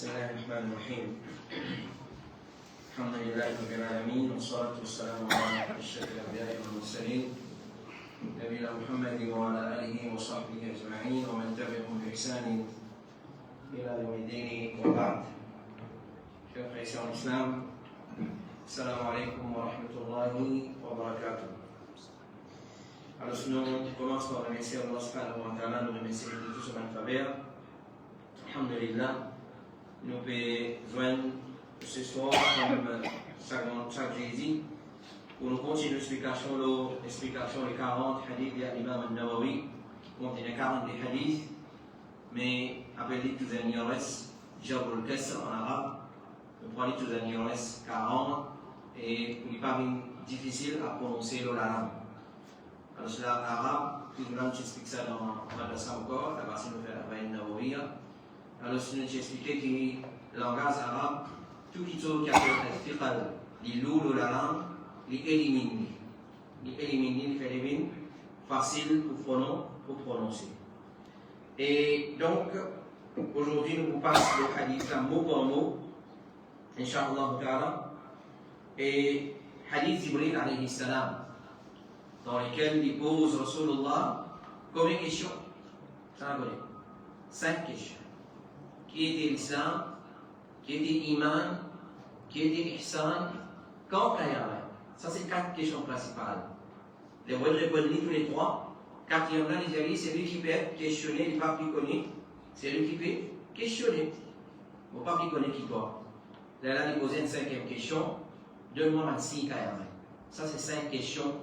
بسم الله الرحمن الرحيم الحمد لله رب العالمين والصلاة والسلام على أشرف الأنبياء والمرسلين نبينا محمد وعلى آله وصحبه أجمعين ومن تبعهم بإحسان إلى يوم الدين وبعد. Chers frères et sœurs en islam, Assalamu alaikum wa rahmatullahi wa barakatuh. Alors, nous commençons par remercier Allah subhanahu wa ta'ala, nous remercier de tout son faveur. Alhamdulillah, nous pouvons joindre ce soir, comme chaque jeudi, pour nous continuer l'explication des 40 hadiths de l'imam al-Nawawi, qui contient 40 hadiths, mais appelé tous les ignorance, Jabr al-Kasr en arabe, nous prenons tous les ignorance 40, et il n'est pas difficile à prononcer le langue. Alors, c'est l'arabe, puis nous expliquons ça dans Madrasa encore, la partie nous fait la Baïn Nawawiya. Alors, si nous expliquons que le langage arabe, tout qui est fiqal, il loue la langue, il élimine. Il élimine, facile pour prononcer. Et donc, aujourd'hui, nous vous passons le hadith mot par mot, Inch'Allah ta'ala, et hadith Jibril alayhi salam, dans lequel il pose Rasulullah comme une question. Ça la connaît. 5 questions. Qui était l'islam, qui était iman, qui était ihsan, quand Qiyamah. Ça, c'est 4 questions principales. Les voix de répondre tous les 3. Quatrième là, les amis, c'est lui qui peut être questionné, il n'est pas plus connu. C'est lui qui peut questionner. Il ne faut pas plus connu qui toi. Là, il pose une 5e question. Donne-moi ma si Qiyamah. Ça, c'est 5 questions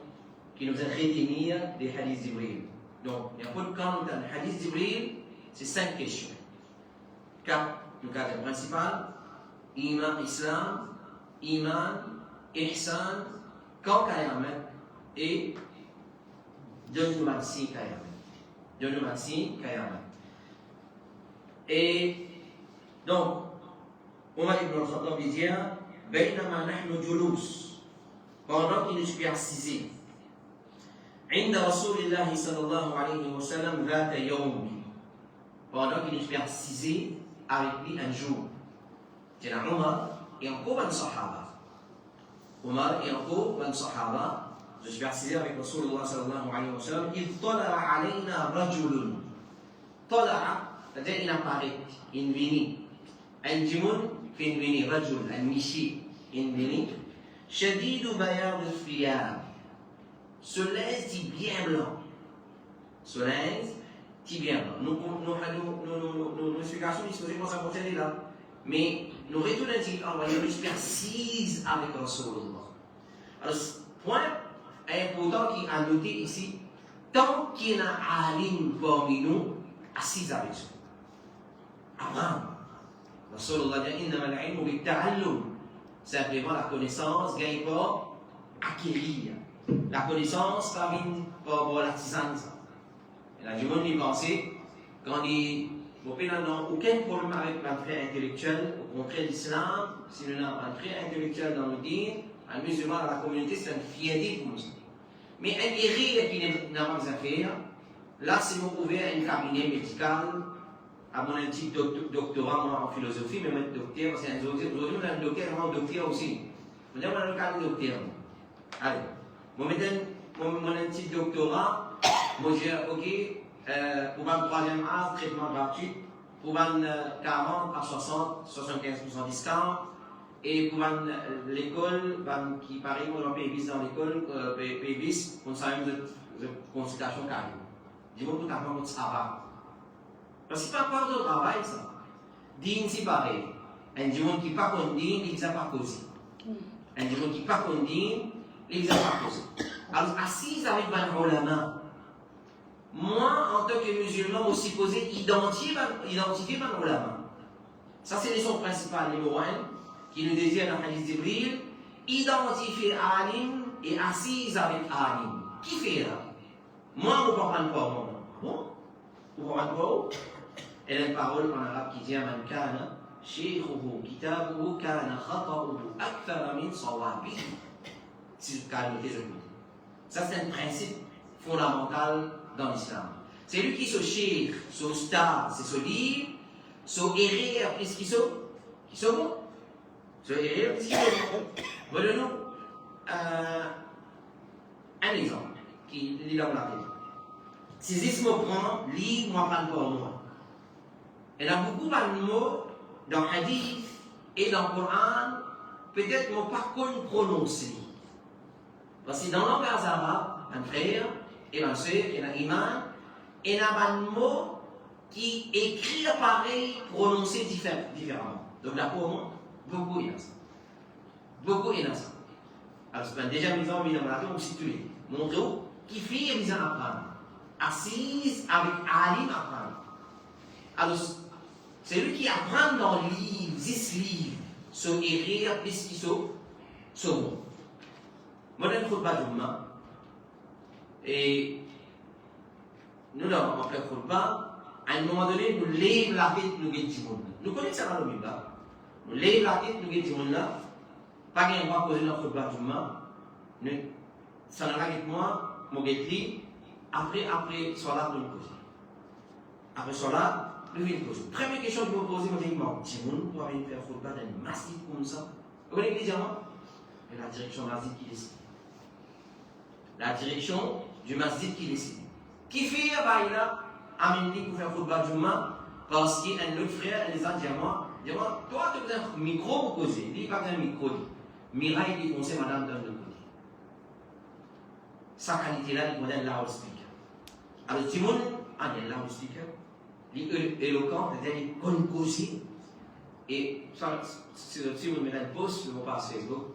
qui nous aident à retenir des hadiths d'Ibril. Donc, il y a pas de camp dans le hadith d'Ibril, c'est 5 questions. Le cadre principal, iman, islam, iman, ihsan, quand Qiyamah, et donne-nous ma si Qiyamah. Donne-nous ma si Qiyamah. Et donc, Omar ibn al-Khattab dit, بينما نحن جلوس pendant qu'il nous fait assiser عند رسول الله صلى الله عليه وسلم ذات يوم pendant qu'il nous fait assiser avec lui un jour. C'est là Omar et encore un sahaba. Omar et encore un sahaba. Je suis assiser avec Rasulullah sallallahu alayhi wa sallam. Il طلع علينا رجل. طلع c'est-à-dire il apparaît, il vient. Un jimun qui vient, رجل, un michi, il vient. شديد بياض الثياب. Ce linge dit bien blanc. Ce linge dit bien blanc. Nos explications disposées pour ça concerne là. Mais nous retournons à dire, envoyons une précise avec Rasulullah. Alors, point important qui a noté ici, tant qu'il y a un alim parmi nous, assis avec nous. Avant, Rasulullah dit, innama al-ilmu bit-ta'allum. Simplement la connaissance, gagne pas, acquérir. La connaissance termine par l'artisan. Et là, du monde y penser, quand il n'a aucun problème avec l'entrée intellectuelle, au contraire l'islam, si nous avons un entrée intellectuelle dans le dîner, un musulman dans la communauté, c'est une fierté pour nous. Mais un guerrier qui n'a pas affaires, là, si vous pouvez un cabinet médical, à mon petit doctorat en philosophie, mais même docteur, c'est un docteur, aujourd'hui, on a un docteur aussi. Vous avez un cas de docteur. Allez. Mon petit doctorat, moi j'ai pour un 3e âge, traitement gratuit, pour un 40 à 60, 75% discount, et pour l'école, qui paraît qu'on paye bis dans l'école, paye bis, on s'en de consultation carrée. Dis-moi tout à fait votre travail. Parce que c'est pas part de travail ça. Digne si pareil. Un dimanche qui pas qu'on digne, il n'a pas causé. Un dimanche qui pas qu'on digne, il n'a pas causé. Alors, assise avec un ulama, moi, en tant que musulman, aussi posé identifier un ulama. Ça, c'est les leçons principales, numéro 1, qui nous désire dans le hadith d'Ibril, identifier alim et assise avec alim. Qui fait là? Moi, je ne comprends pas moi. Bon? Vous comprenez pas? Et la parole en arabe qui dit Man kana shaykhuhu kitabuhu kana khata'uhu akthara min sawabihi. Si je calme, je vous dis. Ça, c'est un principe fondamental dans l'islam. C'est lui qui se cheikh, son star, c'est ce livre, son erreur, plus qu'il qui sont bons. Ce rire qui sont bons. Voilà-nous un exemple qui est dans la tête. Si je me prends, lis, moi, pas pour moi. Il y a beaucoup de mots dans le hadith et dans le Coran, peut-être moi pas qu'on prononcer. Parce que dans le langage arabe, un frère et ma soeur et un imam, il y a un mot qui écrit pareil, prononcé différemment. Donc là pour moi, beaucoup il y a ça. Beaucoup il y a ça. Alors c'est déjà mis en milieu on situe. Montrez-vous qui fait les apprendre. Assise avec alim apprendre. Alors c'est lui qui apprend dans le livre, 10 livres, sur écrire plus qu'ils sont bons. Moi, je ne trouve pas de main. Et nous avons fait le pas. À un moment donné, nous lèvons la tête, nous guettons du monde. Nous connaissons ça dans le Bible. Nous lèvons la tête, nous guettons du monde. Pas qu'il y ait un poser notre pas de main. Ça n'a pas été moi, mon guetti. Après, soit là, nous poser. Après, soit là, nous venons poser. Première question que je vous pose, je me dis, Timoun, pour aller faire le pas d'un masjid comme ça. Vous connaissez l'église moi? Et la direction masjid qui décide. La direction du masjid qui décide. Qui fait là, amener pour faire le pas du main, parce qu'il y a un autre frère, il les a dit à moi, toi, tu as un micro pour poser. Il dit, pas un micro. Mirail, il dit, on sait madame donne le côté. Sa qualité-là, il modèle loudspeaker. Alors, Timoun, il y a un loudspeaker. Il est éloquent, c'est-à-dire qu'il connaît causer. Et ça, si vous mettez un post, je ne vais pas sur Facebook.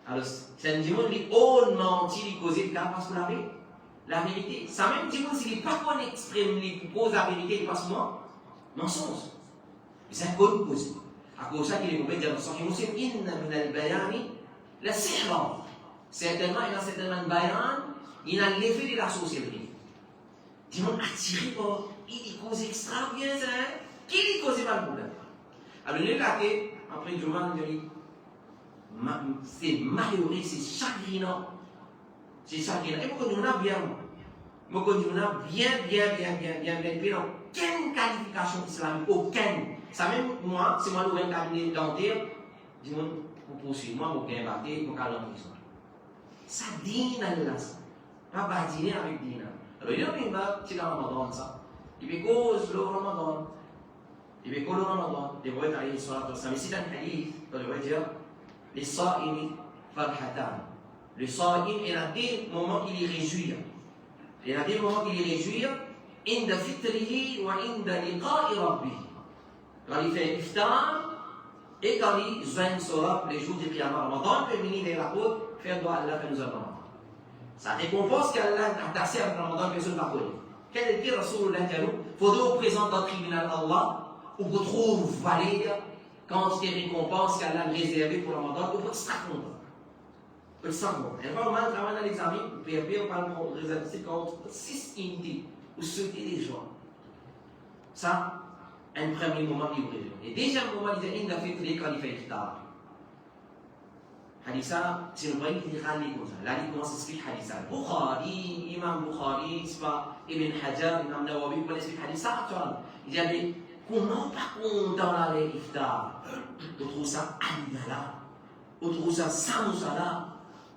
Alors, c'est un Timoun qui hautement il cause le cas parce que la vérité. Ça même Timoun, s'il n'est pas qu'on exprime, il pose la vérité, il passe moi, mensonge. C'est un code cause. À cause de ça, il est mauvais de dire dans Sahih Muslim, inna min al-bayani la sihra. Certainement, il y a certainement un bayan, il a l'effet de la sorcellerie. Timoun attiré par. Il cause extra bien, hein? Qui lui cause pas le problème? Alors, il est là, après le journal, il dit c'est malheureux, c'est chagrinant. C'est chagrinant. Et pourquoi nous avons bien, pourquoi nous avons bien, dans quelle qualification islamique? Aucune. Ça même, moi, c'est moi qui ai un cabinet dentaire, dis-moi, pour poursuivre, moi, pour gagner battre, pour aller en prison. Ça dîne à l'as. Pas badiner avec dîne. Alors, il y a une bague, c'est dans le Ramadan, ça. Il veut cause le Ramadan. Il veut cause le Ramadan. Il veut être allé sur la torse. Mais c'est un hadith, il veut dire les sa'imi farhatan. Le sa'im, il a des moments qu'il est réjouit. Il a des moments qu'il est réjouit. Inda fitrihi wa inda liqa'i rabbih. Quand il fait iftar et quand il joint sur les jours du Qiyamah Ramadan, il peut venir dans la côte, faire doigt à Allah fait nous Ramadan. Ça récompense qu'Allah a tassé avec Ramadan, personne ne va connaître. Quel est le Rasulullah Diallo? Faudrait vous présenter dans le tribunal Allah, où vous trouvez valide quand il y a une récompense qu'Allah a réservée pour le Ramadan, vous pouvez être content. Vous pouvez être content. Et quand on va travailler dans l'examen, vous pouvez on parle réserver contre 6 unités, ou sauter les gens. Ça, un premier moment qui vous réserve. Et deuxième moment, il a fait quand il fait iftar. Haditha, c'est le premier qui dit comme ça. Là, il commence à expliquer Haditha. Bukhari, Imam Bukhari, c'est pas Ibn Hajar, Imam Nawawi, il explique Haditha. Il dit, mais comment pas dans la iftar? On trouve ça Alibala, on trouve ça Samoussala,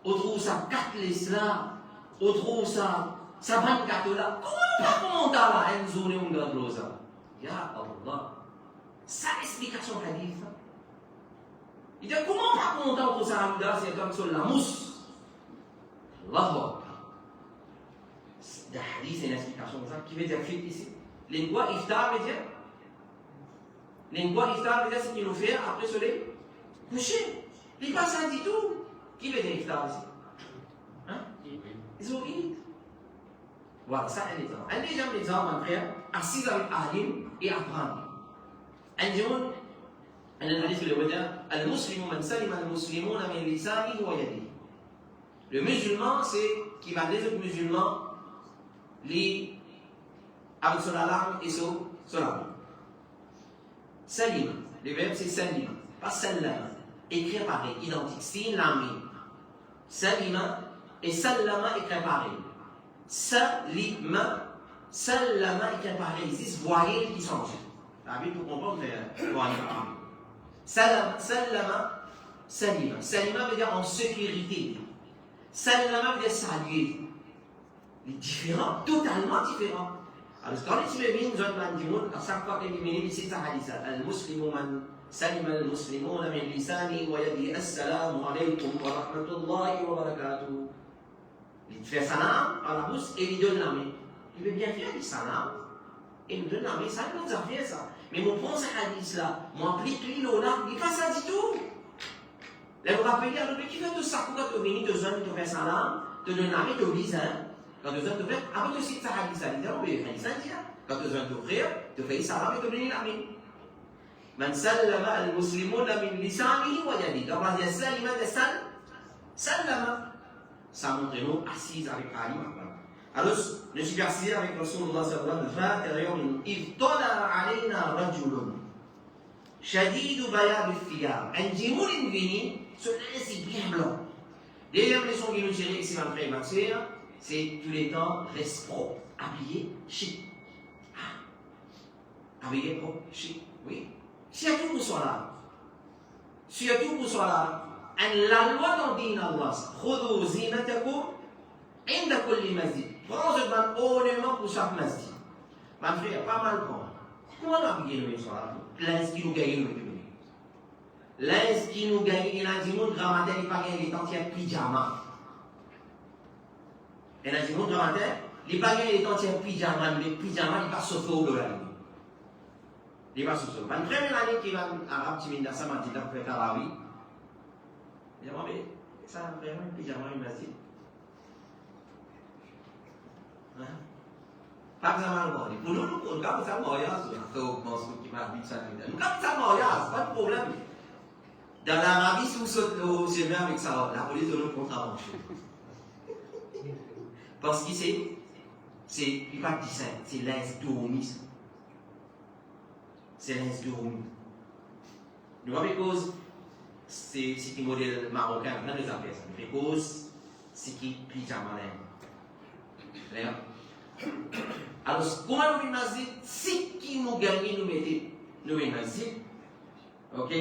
on trouve ça Katlis là, on trouve ça Saban Katola. Comment pas dans la Enzone ou dans l'Oza? Ya Allah. Ça, l'explication Hadith. Il dit comment pas content pour ça, c'est comme sur la mousse. Allahu Akbar. Le hadith, c'est une explication comme ça qui veut dire fit ici. L'ingwa iftar veut dire. L'ingwa iftar veut dire ce qu'il nous fait après se lever coucher. Il n'est pas ça du tout. Qui veut dire iftar ici? Hein? Ils ont dit. Voilà, ça un exemple. Un deuxième exemple, mon frère, assis avec Alim et apprendre. Un exemple. أن الحديث اللي بدأ المسلم من سلم المسلمون من لسانه ويده. Le musulman, c'est qui va les autres musulmans avec son langue et son langue. Salim, le verbe c'est salim, pas salama. Écrit pareil, identique. Sin, lami. Salima et salama écrit pareil. Salima, salama écrit pareil. Ici, voyez qui change. Pour comprendre le voyez. Sallama, salima. Salima veut dire en sécurité. Sallama veut dire saluer. Il est différent, totalement différent. Alors, quand les Tibétains nous ont dit, à chaque fois qu'ils viennent ici, c'est un hadith. Al-Muslimu man salima al-Muslimuna min lisani wa yadi assalamu alaykum wa rahmatullahi wa barakatuh. Il fait salam à la bouche et il donne la main. Il veut bien faire du salam et il donne la main. Ça, nous a fait ça. Mais mon prend ce hadith-là, mon applique-lui là, il n'est pas ça du tout. Là, vous rappelez, le qui fait tout ça, quand tu viens, tu viens, tu fais salam, tu donnes la main, tu obliges, hein. Quand tu viens de faire, après tu cites ça hadith, ça dit, on veut faire ça, quand tu viens d'ouvrir, tu fais salam et tu donnes la main. Man sallama al-muslimuna min lisanihi wa yadihi. Donc, on va dire salima de sallama. Ça montre nous assise avec Ali. Alors, je suis assis avec Rasulullah sallallahu alayhi wa sallam. إذ طلع علينا رجل شديد بياض الثياب. Un jimoul vini, celui-là c'est bien blanc. D'ailleurs, les sons qui nous tirent ici dans le frère Maxer, c'est tous les temps, reste propre, habillé, chic. Habillé propre, chic, oui. Surtout pour cela. Surtout pour cela. La loi dans le din Allah, خذوا زينتكم عند كل مسجد. Prends ce ban honnêtement pour chaque masjid. Ma frère, pas mal prendre. Comment on a habillé le soir? L'ins qui nous gagne le public. L'ins qui nous gagne, il a dit mon grammaire, il paraît, il est entier pyjama. Il a dit mon grammaire, il paraît, il est entier pyjama, mais pyjama, il passe sauf au dollar. Il passe sauf au dollar. La première année qu'il va à Arabe, tu viens de ça, m'a dit, d'après Karawi. Il dit, mais ça, vraiment, un pyjama, il m'a dit. Pas que ça m'a demandé. Pour nous, on ne peut pas mariage. Qui m'a dit ça. Nous ne peut pas mariage, pas de problème. Dans l'Arabie, si vous sautez au chemin avec ça, la police de nous contre-avancer. Parce que c'est, il pas de dessin, c'est l'insdoumisme. C'est l'insdoumisme. Nous, avec cause, c'est un modèle marocain, on a des affaires. Avec cause, c'est qui pyjama là. Alors, comment nous imagine, si qui nous gagne, nous mettez, nous imagine, ok?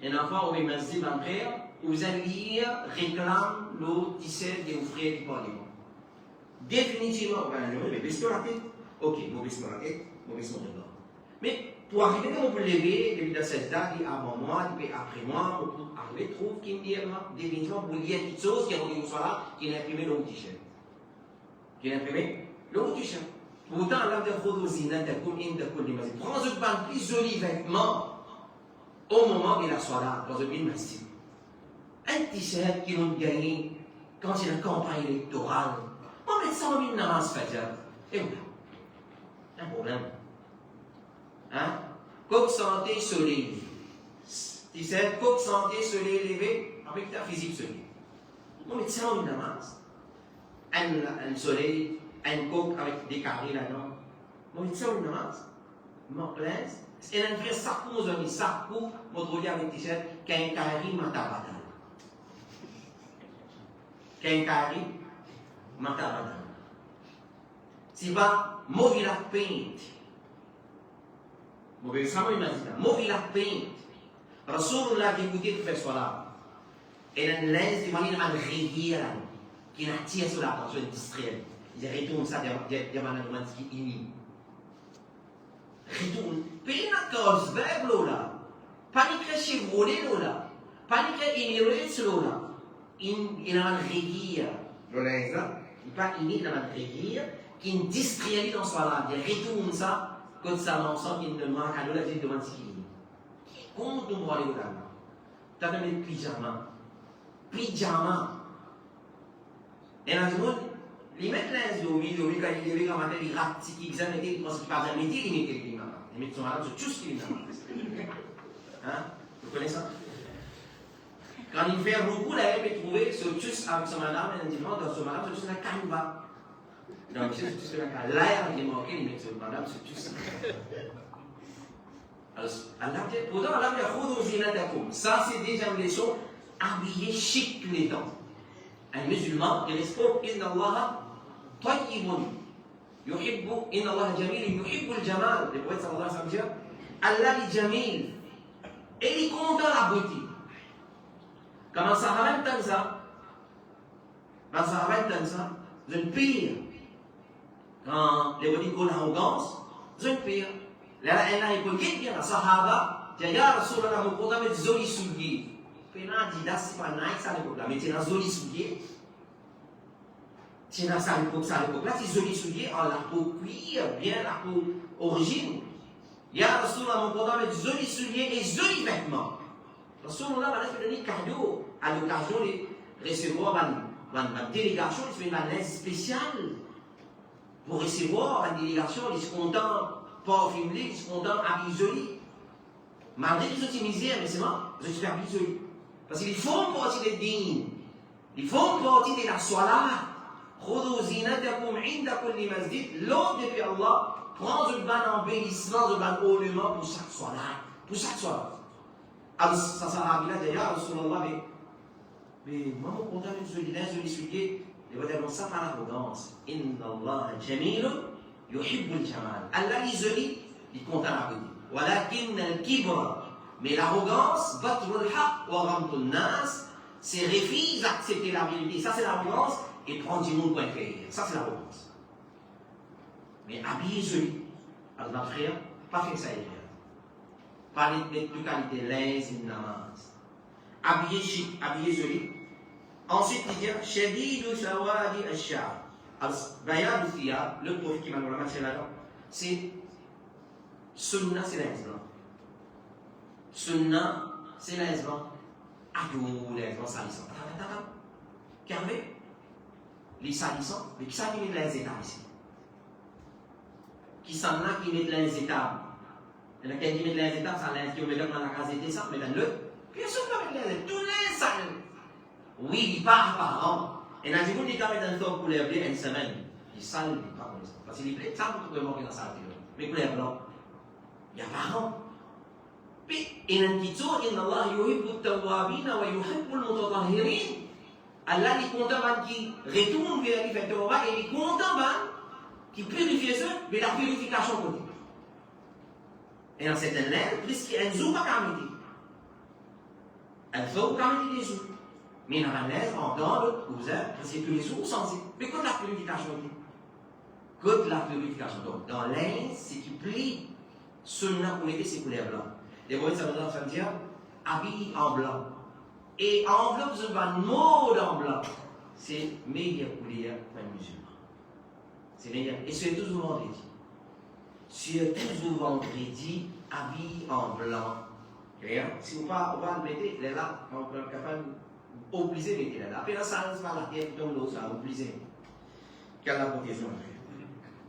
Un enfant, on imagine en frère, vous allez lire, réclame le 17 des frères du Parlement. Définitivement, on va baisser la tête. Ok, on baisse la tête, on baisse mon regard. Mais pour arriver, on peut lever, depuis cette date, avant moi, depuis après moi, on peut arriver, trouve qu'il me dit, définitivement, pour lire quelque chose qui est rendu au soir, qui est imprimé dans le t-shirt. Qui est imprimé? Le t-shirt. Pourtant, Allah dit prends un ban plus joli vêtement au moment de la soirée, dans une masjid. Un t-shirt qui nous gagne quand il y a une campagne électorale. On met 100 000 namaz fajr. Et voilà. Un problème. Hein? Coque santé soleil. T-shirt, coque santé soleil élevé avec ta physique soleil. On met 100 000 namaz. Un soleil. Un coq avec des carrés là-dedans. Moi, je dis ça, une namaz. Mon place. Et un frère Sarkou, nous a mis Sarkou, mon trouvé avec t-shirt, qu'un carré matabata. Qu'un carré matabata. Si va, movila paint. Mauvais, ça m'a imaginé. Movila paint. Rasulullah qui écoutait pour faire cela. Et un lens, imagine un rivière qui attire sur l'attention industrielle. Il retourne ça de manière qui ini. Retourne. Pena cause verbe là. Panique chevrolet là. Panique inérence là. Il a un rivière. L'olèza. Il pas ini dans un rivière qui industrialise dans soi là. Il retourne ça quand ça l'ensemble qui ne manque à l'olèza de manière qui ini. Comment nous voyons là? T'as donné pyjama. Pyjama. Et là, les mettent là, ils ont mis quand il est comme un il rate, ils ont mis, parce qu'il parle d'un métier, ils mettent les mains. Ils mettent son malade sur tout ce qu'il a. Hein? Vous connaissez ça? Quand il fait beaucoup, là, il peut trouver ce tchus avec son madame, et il dit, dans son madame, ce tchus là, canva. Donc, ce tchus là, là, il est manqué, il met son madame, ce tchus. Alors, Allah dit, pourtant, Allah dit, ça, c'est déjà une leçon, habillé chic tous les temps. Un musulman, il respecte, inna Allah, طيب يحب إن الله جميل يحب الجمال. Le prophète sallallahu alayhi wa sallam dit Allah est jamil Et il est content la beauté. Quand on s'arrête comme ça, c'est une pire. Quand les gens ont l'arrogance, c'est une pire. Là, elle a écouté bien la Sahaba, il y a Rasulallah, mon content, mais joli soulier. Puis là, il dit, là, c'est pas nice, ça l'époque là, mais c'est un joli soulier. C'est dans ça l'époque là, c'est joli soulier, en la peau cuir, bien la peau origine. Il y a Rasulallah, mon content, mais joli soulier et joli vêtements. Rasulallah, il a donné cadeau à l'occasion de recevoir une délégation, il fait une aide spéciale pour recevoir une délégation, ils sont contents, pas filmés, ils sont contents, habillés jolis. Malgré qu'ils sont misères, mais c'est moi, je suis habillé jolis. Parce qu'ils font partie des dînes, ils font partie de la salat. Khudou zinatakum inda kulli masjid, l'ordre depuis Allah, prends un ban embellissement, un ban ornement pour chaque salat. Alors, ça sera là d'ailleurs, Rasulallah, mais moi, mon content, je lui expliquer, il va dire, non, ça pas l'arrogance. Inna Allah jamilun yuhibbul jamal. Allah, il est joli, il est content la beauté. Walakin al-kibra. Mais l'arrogance, batrul haq wa ghamtul nas, c'est refuser d'accepter la vérité. Ça, c'est l'arrogance, et prendre du monde pour faire. Ça, c'est l'arrogance. Mais habiller joli. Alors, notre frère, pas faire ça, frère. Parler de qualité, l'aise, une namaz. Habillé chic, habillé joli. Ensuite, il dit Shadidu Sawadi Ashar. Alors, Bayad Thiyab, le prophète qui m'a donné la là, c'est Sunna, c'est l'aise blanc. Sunna, c'est l'aise blanc. Adou, l'aise blanc salissant. Carré, les salissants, mais qui ça qui met de l'aise étable ici? Qui s'en a qui met de l'aise étable? Il y en a qui met de l'aise étable, ça l'aise qui met dans la case et ça, mais dans le. Bien sûr, avec l'aise, tous les salles. Oui, il part par an. Et dans le jour où il y a un temps pour les blés, une semaine, il sale, il part pour les parce qu'il est ça pour tout le monde qui est dans sa vie. Mais pour les blancs, il y a par an. Puis, il y a un petit tour, il y a Allah, yuhibbu tawabina wa yuhibbu al-mutatahhirin. Allah est content qui retourne vers les fêtes et il est content qui purifie ça, mais la purification continue. Et dans cette année, puisqu'il y a un jour à Kamiti, elle fait au Kamiti des jours. Mais dans la neige, en dehors de cousin, c'est tous les jours censés. Mais quand la purification dit, quand la purification, donc dans l'aise, c'est qui plie, seulement pour aider ses couleurs blanches. Les voyez, ça veut dire habillé en blanc. Et enveloppe de un mot en blanc, c'est meilleure couleur pour un musulman. C'est meilleur. Et c'est toujours vendredi. C'est toujours vendredi, habillé en blanc. Si vous ne pas le mettre, là, on peut être capable obligé de mettre là. Après, là, ça ne va pas la terre, comme l'eau, ça va obligé. Quelle la protection.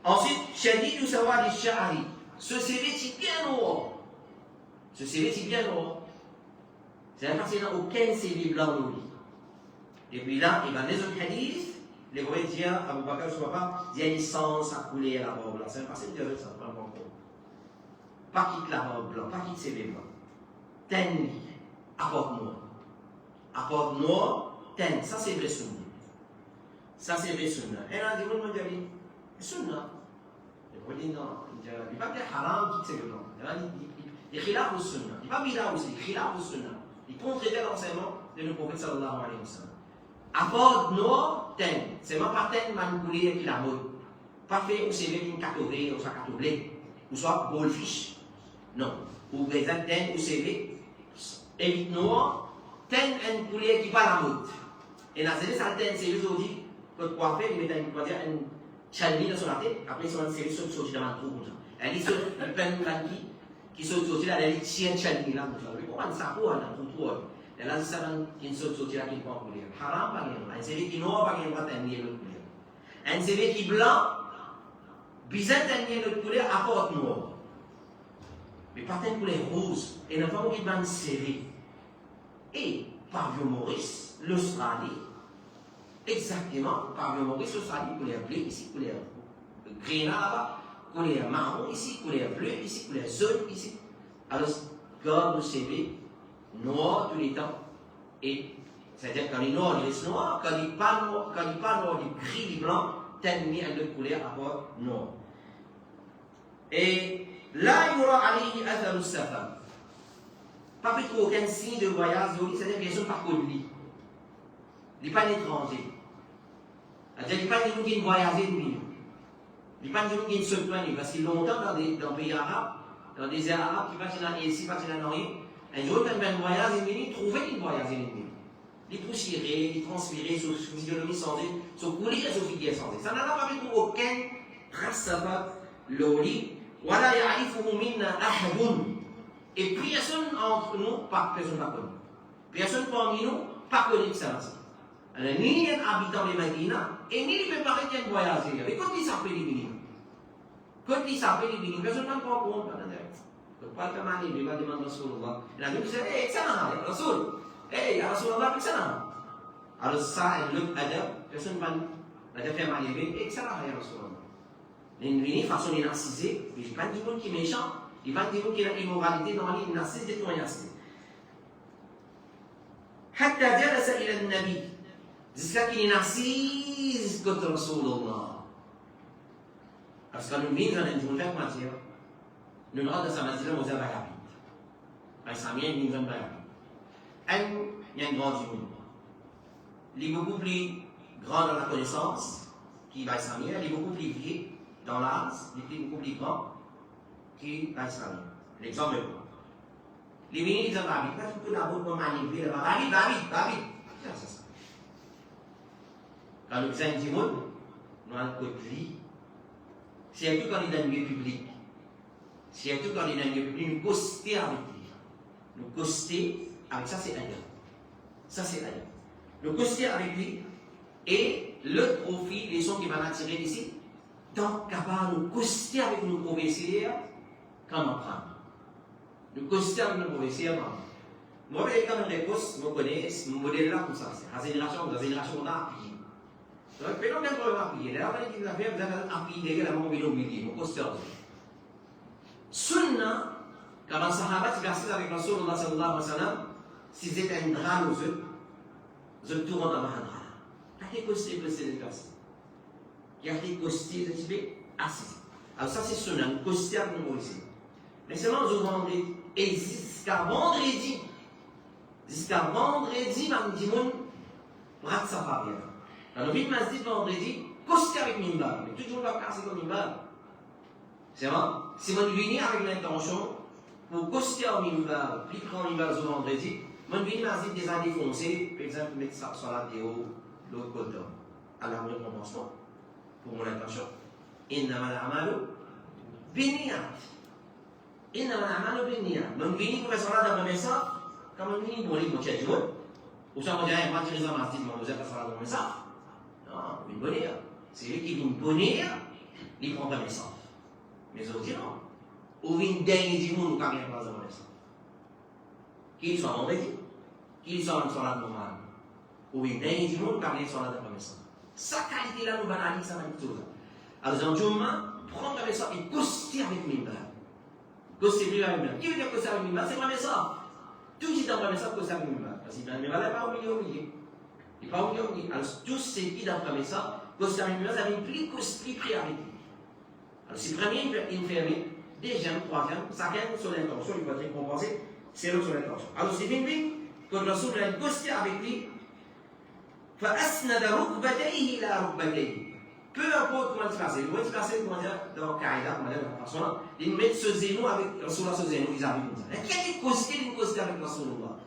Ensuite, Shadi du savoir des Sha'ari. Ce CV, c'est bien haut. Ce CV, c'est bien haut. C'est parce qu'il n'y a aucun CV blanc au lit. Et puis là, il va les autres hadiths, les voyez dire, Abu Bakr, je ne sais pas, il y a une licence à couler à la robe blanche. C'est parce qu'il y a ça, pas encore. Pas quitte la robe blanche, pas quitte CV blanc. Ten, apporte noir. Apporte noir, ten. Ça, c'est vrai sunna. Ça, c'est vrai sunna. Et là, il dit, on dit, sunna. Il va dire, non, il ne va pas dire haram, quitte CV blanc. Il dit, khilaf ou sunna. Il ne va pas dire aussi, khilaf ou sunna. Il contredit l'enseignement de le prophète sallallahu alayhi wa sallam. Apporte noir, ten. C'est même pas ten manipulé qui la mode. Pas fait où c'est une catégorie, ou soit catégorie, ou soit goldfish. Non. Ou par exemple, ten ou c'est évite noir, ten une couleur qui pas la mode. Et dans ce cas, ten c'est juste aujourd'hui, que quoi faire, il met une chalini dans son tête, après c'est une série de sauts dans le trou comme ça. Elle dit, il prend une qui saute sortir là, elle tient une chalini là comme ça. Mais comment ça pour un trou? Elle a dit ça qui saute sortir là qui prend couleur. Haram pas rien. Un CV qui noir pas rien, pas un lien de couleur. Un CV qui blanc, bizarre un lien de couleur, apporte noir. Mais pas une couleur rose. Et nous avons dit une série. Et Pavillon Maurice, l'Australie, exactement, Pavillon Maurice, l'Australie, couleur bleue, ici, couleur grenat là-bas, couleur marron, ici, couleur bleue, ici, couleur jaune, ici. Alors, garde le CV, noir tous les temps. Et, c'est-à-dire quand il est noir, il reste noir, quand il n'est pas noir, il est gris, il est blanc, tel mis une autre couleur à part noir. Et, là, il y aura alayhi atharu safar. pas pu trouver aucun signe de voyage, c'est-à-dire que les gens par contre lui. Il n'est pas un étranger. C'est-à-dire qu'il n'est pas un qui voyager de lui. Il n'est pas un qui se plaint, parce qu'il longtemps dans des pays arabes, dans des airs arabes, qui partent dans ici, partent dans rien, un jour, quand un voyage est venu, trouver qu'il voyage est venu. Il poussiérer, il transpirer, sur physionomie sans sur courir et sur figure sans ça n'a pas pu trouver aucune trace de l'oli. Voilà, ya'rifuhu minna ahadun. Et personne entre nous, personne pas connu. Personne parmi nous, pas connu que ça. Alors, ni un habitant de Medina, et ni les préparés qui ont voyagé. Mais quand ils s'appellent les bénis, personne n'a pas compris. Pas de mal, il va demander à Rasulullah. Il a dit, hey, excellent, Rasul. Hey, Rasulullah, excellent. Alors, ça, il look adab, personne n'a pas fait mal, excellent, Rasulullah. Il façon de narciser, mais il n'y a pas de monde qui est méchant, il n'y a pas de monde qui a l'immoralité dans l'île, il narcise des tournasses. حتى جلس إلى النبي jusqu'à qu'il narcise contre Rasulullah. Parce que nous vivons dans une fête matière, nous avons dans sa matière, nous avons rapide. Parce que ça vient, nous avons rapide. Il y a un grand du monde. Il est beaucoup plus grand dans la connaissance, qui va s'amener, il est beaucoup plus vieux dans l'âge, il est beaucoup plus grand qui va s'amener. L'exemple est bon. Les ministres disent David, quand tu peux d'abord pour manipuler, David. C'est ça. Quand nous sommes du monde, nous avons un côté, surtout quand il est dans le lieu public. Surtout quand il est dans le lieu public, nous coster avec lui. Nous coster avec ça, c'est ailleurs. Nous coster avec lui et le profit, les sons qui vont attirer ici, tant capable de nous coster avec nos professeurs, comment prendre. Nous coster avec nos professeurs, comment. Moi, quand on réponse, je connais ce modèle-là comme ça. C'est la génération, on a appuyé. Donc, mais non, même quand on a appuyé, là, on a dit que vous avez appuyé, là, on a oublié, on coster. Sunna, quand un sahaba versé avec Rasulullah sallallahu alayhi wa sallam, si c'était un drame aux yeux, je tourne dans un drame. Qui a costé le personnes? Qui a costé le Tibet? Assis. Alors, ça, c'est sunna, nous costé avec nous ici. Mais seulement, je vendredi, et jusqu'à vendredi, man dit mon, rate sa part bien. Alors, nous m'a dit vendredi, costé avec Mimba, mais toujours pas casser comme Mimba. C'est vrai? Si on vient avec l'intention, pour coster au Mimba, puis prendre Mimba le vendredi, on vient avec des années foncées, par exemple, mettre ça sur la théo, l'autre côté, à la commencement, pour mon intention. Innama al-amalu binniyat. On vient pour faire ça dans ça, comme on vient pour les moitiés du monde, ou ça on dirait, pas les amastis, mais on va faire ça dans ça. Non, une bonne idée. C'est lui qui vient bonheur, il prend pas mes sens. Mais autres non. Ou vient dernier du monde, ou quand il n'y a pas de ça. Qu'il soit vendredi, qu'il soit en soirée normale. Ou vient dernier du monde, quand il y a une soirée de ça. Sa qualité-là, nous banalise ça avec tout ça. Alors, dans le jour-là, prendre avec ça et coster avec mes balles. Coster avec mes balles. Qui veut dire coster avec mes balles? C'est vraiment ça. Tout qui dans le ça, coster avec mes balles. Parce que mes balles, il n'est pas au milieu. Il n'est pas au milieu. Alors, tout ce qui est dans le ça, coster avec mes balles, ça vient plus pris avec lui. Alors, si le premier est fermé, deuxième, troisième, chacun sur l'intention, il va être récompensé, c'est l'autre sur l'intention. Alors, c'est fini, quand le Rasoul a costé avec lui, فأسند ركبتيه إلى ركبتيه. Peu importe comment il se passe, comment il se passe, comment dire, dans Kaïda, comment dire, dans la façon, il met ce zénou avec Rasulullah, ce zénou, ils arrivent comme ça. Qui a été costé d'une costé avec Rasulullah?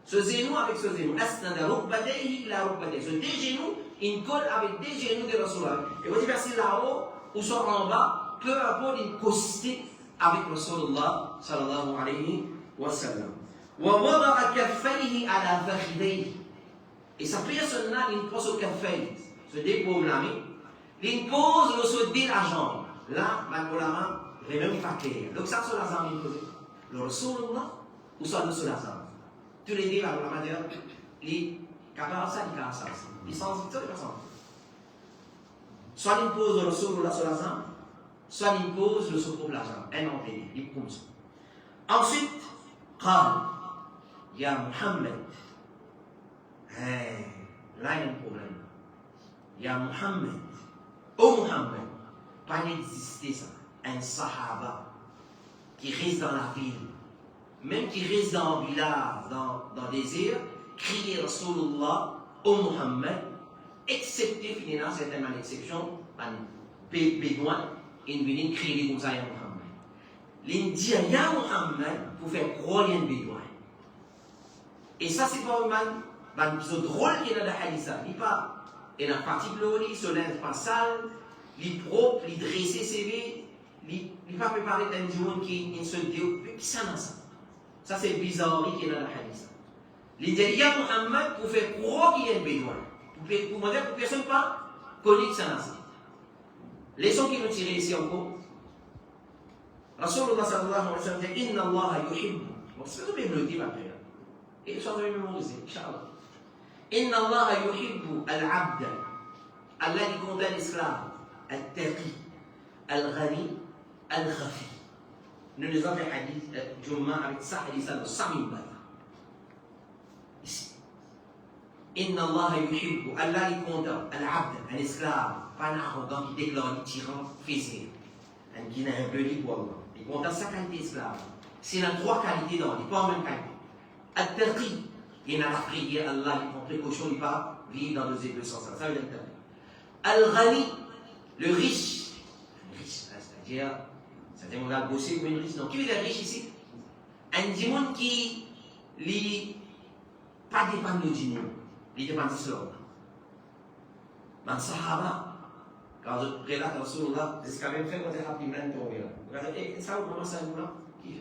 Ce zénou avec ce zénou, asnada rukbatayhi ila rukbatayhi. Ce deux genoux, il colle avec des genoux de Rasulullah. Et vous dites, c'est là-haut, ou soit en bas, peu importe, il costé avec Rasulullah, sallallahu alayhi wa sallam. ووضع كفيه على فخذيه. Et sa personne-là, il pose au café, se dépose la main, il pose le sauté la jambe. Là, la main, il même pas clair. Donc, ça, sur la jambe, il pose. Le Rasulullah, ou soit le sur la jambe. Tous les deux, la manière, il capable ça, il capable ça. Il sent ça, il sent. Soit il pose le Rasulullah sur la jambe, soit il pose le sauté de la jambe. Un entrée, il pose ça. Ensuite, قال يا محمد. Hey, là, il y a un problème. Il y a Muhammad. Oh Muhammad, pas n'exister ça. Un sahaba qui reste dans la ville. même qui reste dans le village, dans le désert, crier Rasulullah au Muhammad, excepté finalement certaines exceptions, un bédouin, ils viennent crier comme ça à Muhammad. Ils disent à Muhammad pour faire croire un bédouin. Et ça, c'est pas un épisode drôle qu'il y a dans le hadith. Il pas, il a parti de il se lève pas sale, il propre, il dresse ses vies, il pas préparé d'un jour qui est seul Dieu. Qui ça dans ça? Ça, c'est bizarre qu'il y a dans le hadith. Il dit à Muhammad pour faire croire qu'il y a un bédouin. Pour montrer que personne pas connaît ça dans ça. Leçon qui nous tire ici encore. Rasulullah sallallahu alayhi wa sallam dit Inna Allah yuhibbu. Bon, c'est pas tout bien le dire après. Et ça doit mémoriser, Inch'Allah. Inna Allah yuhibbu al-abda. Allah il condamne l'esclave. Al-taqi, al-ghani, al-khafi. Nous les avons fait hadith, Jumma avec ça, hadith de Sami Bala. Ici. Inna Allah yuhibbu. Allah il condamne al-abda, un esclave, pas un arrogant qui déclare, un tyran, fessé. Un qui n'a un peu libre pour Allah. Il condamne sa qualité esclave. C'est la trois qualités dans, il n'est pas en même qualité. Al-Taqi, il y a la prière, Allah, il prend précaution, il ne pas vivre dans deux sens. Ça veut dire Al-Ghani, le riche. C'est-à-dire, on va bosser comme une riche. Donc, qui veut dire riche ici? Un dimon qui n'est pas dépend de dimon, il dépend de l'islam. Dans le Sahaba, quand je relate Rasulullah, c'est quand même fait quand il y a un peu de temps. Regardez, ça, vous commencez à nous là? Qui fait?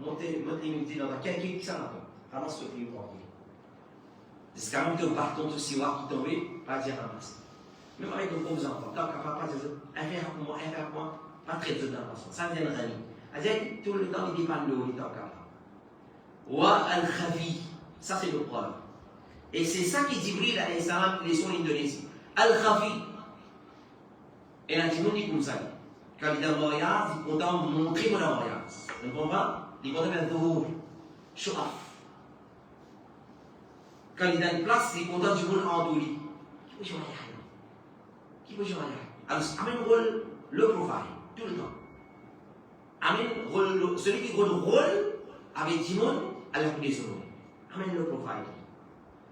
Montez l'immunité dans la quelqu'un qui s'en a. Ramasse le prix pour c'est quand même que bâton de siwa qui tombait, pas dire ramasse. Même avec de gros enfants, tant qu'à pas dire un verre pour moi, pas très de dans la façon. Ça vient de rani. C'est-à-dire tout le temps il dépend de l'eau, il est en cas. Wa al-Khafi, ça c'est le problème. Et c'est ça qui dit Jibril alayhi salam, les sons indonésiens. Al-Khafi. Et là, tu dit comme ça. Quand il est dans le mariage, il est content de montrer mon mariage. Vous comprenez? Il est content de faire show off. Quand il est dans une place, il est content du monde en douille. Qui peut jouer à rien? Qui peut jouer à rien? Alors, amène rôle le profile, tout le temps. Amène rôle, celui qui rôle avec du monde à la coulée sur nous. Amène le profile.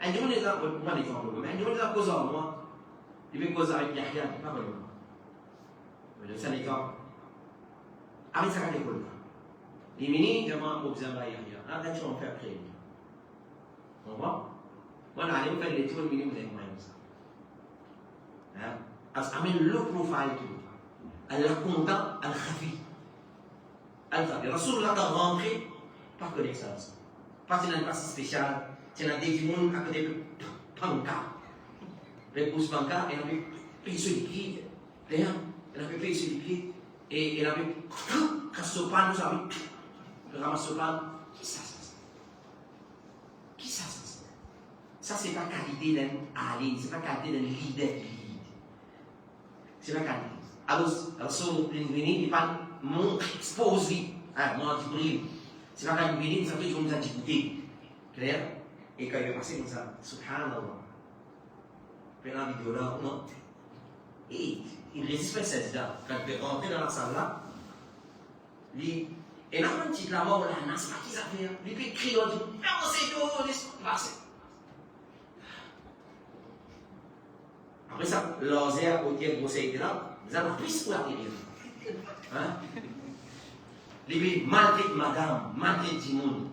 Un jour, les gens, pour moi, l'exemple, mais un jour, les gens causent en moi. Il veut causer avec Yahya, pas vraiment. Mais c'est un exemple. Amène ça à l'école. Les mini, demandent aux gens à Yahya. Ah, là, tu vas en faire après. On voit? Moi, là, on fait les tours, mais vous avez moins ça. Alors, amène le profil tout. Elle est content, elle ravi. Elle ravi. Rasulullah a rentré, pas connaissance. Pas dans une place spéciale, c'est dans des gens à côté de Panka. Les pouces Panka, elle avait payé sur les pieds. D'ailleurs, elle avait payé sur les pieds. Et elle avait cassé le pan, nous avons ramassé le pan. Qui ça? Qui ça? Ça, c'est pas qualité d'un Ali, c'est pas qualité d'un leader qui lead. C'est pas qualité. Alors, l'invini, il pas montre, expose lui. Moi, tu brille. C'est pas quand il vient, ça fait qu'on nous a discuté. Clair? Et quand il est passé comme ça, subhanallah. Puis la vidéo là, non. Et il résiste pas à cette date. Quand il est rentré dans la salle là, lui, et là, un petit là-bas, on a c'est pas qui ça fait. Lui, il crie, on dit, non, c'est tout, laisse-moi passer. Après ça, l'osaire au tiers de là, vous avez plus pour atterrir. Hein? Les malgré madame, malgré du monde.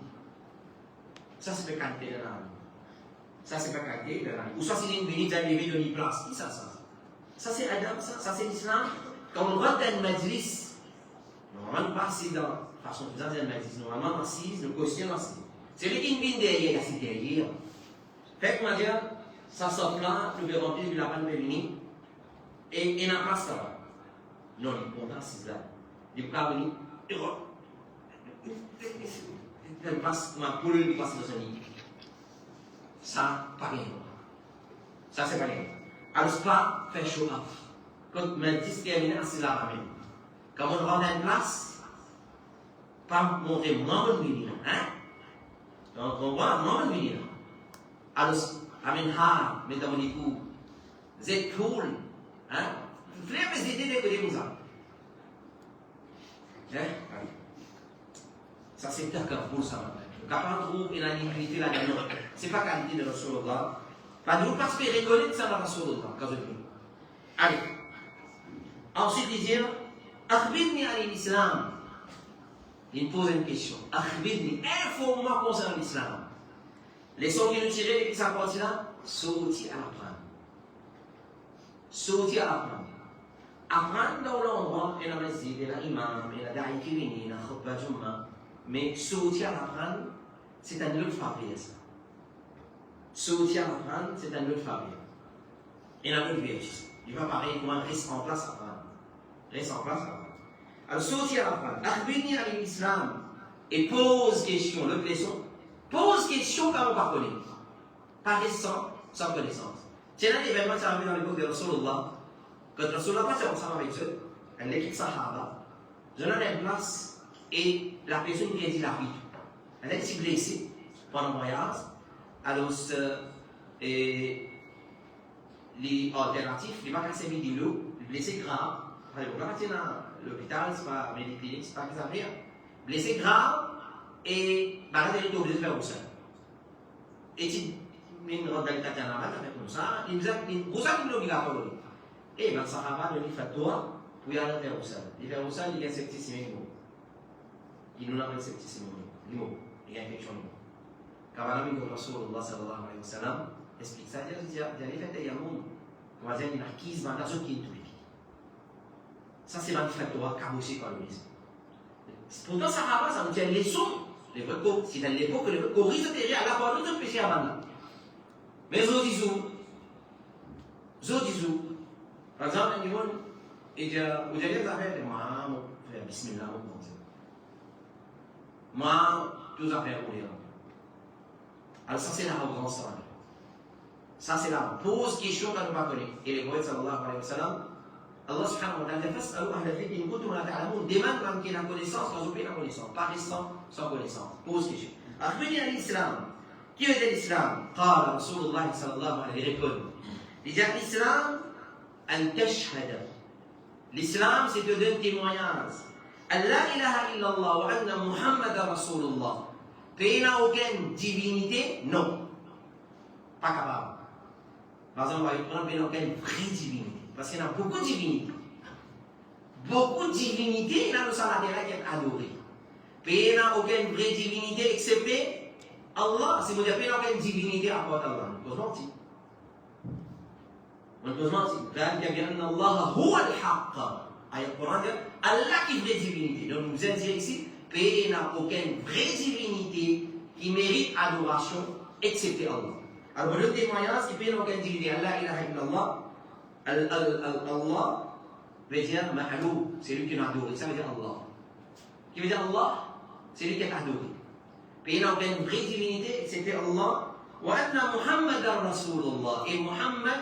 Ça, c'est pas qualité de la vie. Ça, c'est pas qualité de la vie. Ou soit c'est une minute à lever de une place. Qui ça? Ça, c'est Adam, ça, c'est l'islam. Quand on rentre dans une majlis, normalement, pas assis dans façon de faire une majlis. Normalement, assise, le costume assise. C'est lui qui vient derrière, c'est derrière. Fait que, moi, dire, ça sort là, nous verrons plus de la panne féminine, et il n'a pas ça. Non, il est content, c'est là. Il n'est pas venu, il passe, ma poule, il passe dans son lit. Ça, pas bien. Ça, c'est pas bien. Alors, c'est pas faire show off. Quand on dit terminé, c'est là même. Quand on rentre dans une place, pas montrer moi, je vais venir. Hein? Donc, on voit, moi, je vais venir. Alors, amen ha, mesdames et messieurs, vous êtes cool, hein? Vous voulez me aider de côté comme ça? Hein? Ça c'est d'accord pour ça. Quand on trouve une animalité là-dedans, c'est pas qualité de Rasulullah. Pas nous parce que reconnaître ça dans Rasulullah. Allez. Ensuite, il dit Akhbirni à l'islam. Il me pose une question. Akhbirni, informe-moi concernant l'islam. Les sons qui nous tirent depuis sa partie là, sortir à l'apprendre. Sortir à l'apprendre. Apprendre dans l'endroit, il y a un masjid, il y a un imam, il y a un da'i qui vient, il y a un khutbah jumma. Mais sortir à l'apprendre, c'est un autre fabrique. Sortir à l'apprendre, c'est un autre fabrique. Il y a un autre vierge. Il va pareil, moi, reste en place à apprendre. Reste en place à apprendre. Alors, sortir à l'apprendre. Akhbirni à l'islam. Et pose question, le leçon. Pose question quand on ne pas connaître. Pas restant, sans connaissance. C'est un événement qui est arrivé dans l'époque de Rasulullah. Quand Rasulullah passe ensemble avec eux, elle l'équipe Sahaba, je donne une place et la personne qui a dit la vie. Elle a été blessée pendant le voyage. Alors, les alternatifs, les vacances servies de l'eau, les blessés graves. Allez, vous partez dans l'hôpital, ce n'est pas médicalique, ce n'est pas que ça rien. Blessés graves et bah, elle est obligée de faire au sein. Et si une grande qualité à la main, elle fait comme ça, il nous a pour ça qu'il est obligatoire. Et ben, ça va le fait toi pour y aller faire au sein. Il fait au sein, il y a un septicémie. Il nous a un septicémie. Il y a une infection. Quand on a vu que Rasulullah sallallahu alayhi wa sallam explique ça, il y a des faits de Yamoun. On va dire qu'il y a 15 mandats qui est tout. Ça, c'est manifestement cabossé par le ministre. Pourtant, ça va pas, ça nous tient les leçons. Les vrais cours, c'est à l'époque que les vrais cours, ils étaient à la part de péché à Banda. Mais eux disent par exemple, il dit, vous avez des affaires, moi, mon frère, bismillah, mon Dieu. Moi, tous les affaires pour les gens. Alors, ça, c'est l'arrogance. Ça, c'est la pose question qu'on ne va pas connaître. Et les prophètes, sallallahu alayhi wa sallam, Allah subhanahu wa ta'ala fait ça, demande qui a la connaissance, quand vous avez la connaissance, pas restant sans connaissance. Pose question. Alors, venir à l'islam. Qui est l'islam? Qala Rasulullah sallallahu alayhi wa sallam. Il dit l'islam, an tashhada. L'islam, c'est de donner témoignage. Allah ilaha illallah wa anna Muhammad Rasulullah. Pays n'a aucune divinité? Non. Pas capable. Par exemple, on va prendre pays n'a aucune vraie divinité. Parce qu'il y a beaucoup de divinités. Beaucoup de divinités, il y a le salat qui est adoré. Mais il n'y a aucune vraie divinité excepté Allah. Si vous dites qu'il n'y a aucune divinité à part Allah, on peut se mentir. On peut se mentir. Allah huwa al-haqq. Ayat Coran dit Allah qui est vraie divinité. Donc nous allons dire ici, il n'y a aucune vraie divinité qui mérite adoration excepté Allah. Alors le témoignage, il n'y a aucune divinité. Allah ilaha illallah. Allah veut dire Mahalou, c'est lui qui nous adoré. Ça veut dire Allah. Qui veut dire Allah, c'est lui qui est adoré. Puis il n'y a aucune vraie divinité, c'était Allah. Wa anna Muhammad Rasulullah. Et Muhammad,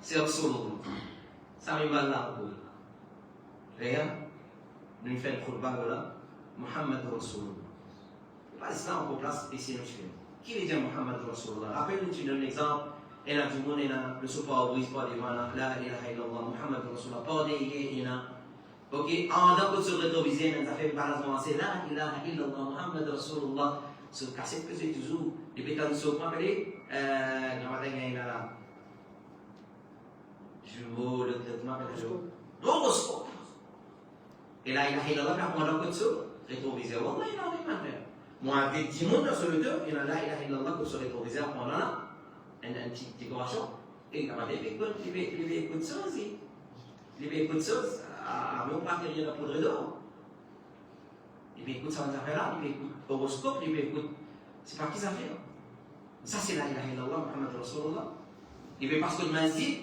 c'est Rasulullah. Ça me va là. Regarde, nous faisons le khutbah là. Muhammad Rasulullah. Pas ça, on peut placer ici nos cheveux. Qui veut dire Muhammad Rasulullah? Rappelle-nous, tu donnes l'exemple. Et là, tout le monde est là, le support au brise, pas des mains, la ilaha illallah, Muhammad Rasulullah, pas des ilaha. Ok, en d'un coup sur le rétroviseur, on a fait par exemple, c'est la ilaha illallah, Muhammad Rasulullah, sur le cassette que c'est toujours, les pétales de saut, comment appelé, le matin, il y a là. Je vois le traitement, l'horoscope. Et la ilaha illallah, quand on a un coup de saut, rétroviseur, wallah, il y a un rien. Moi, avec 10 monde sur le deux, il y a la ilaha illallah, que sur le rétroviseur, on en a. Une petite décoration. Et quand on écoute, il écoute ça aussi. Il écoute ça, avant pas qu'il y ait la poudre d'or. Il écoute ça dans affaires là, il écoute horoscope, il écoute. C'est pas qui ça fait. Ça, c'est la ilaha illallah, Muhammad Rasulullah. Il veut parce que le masjid,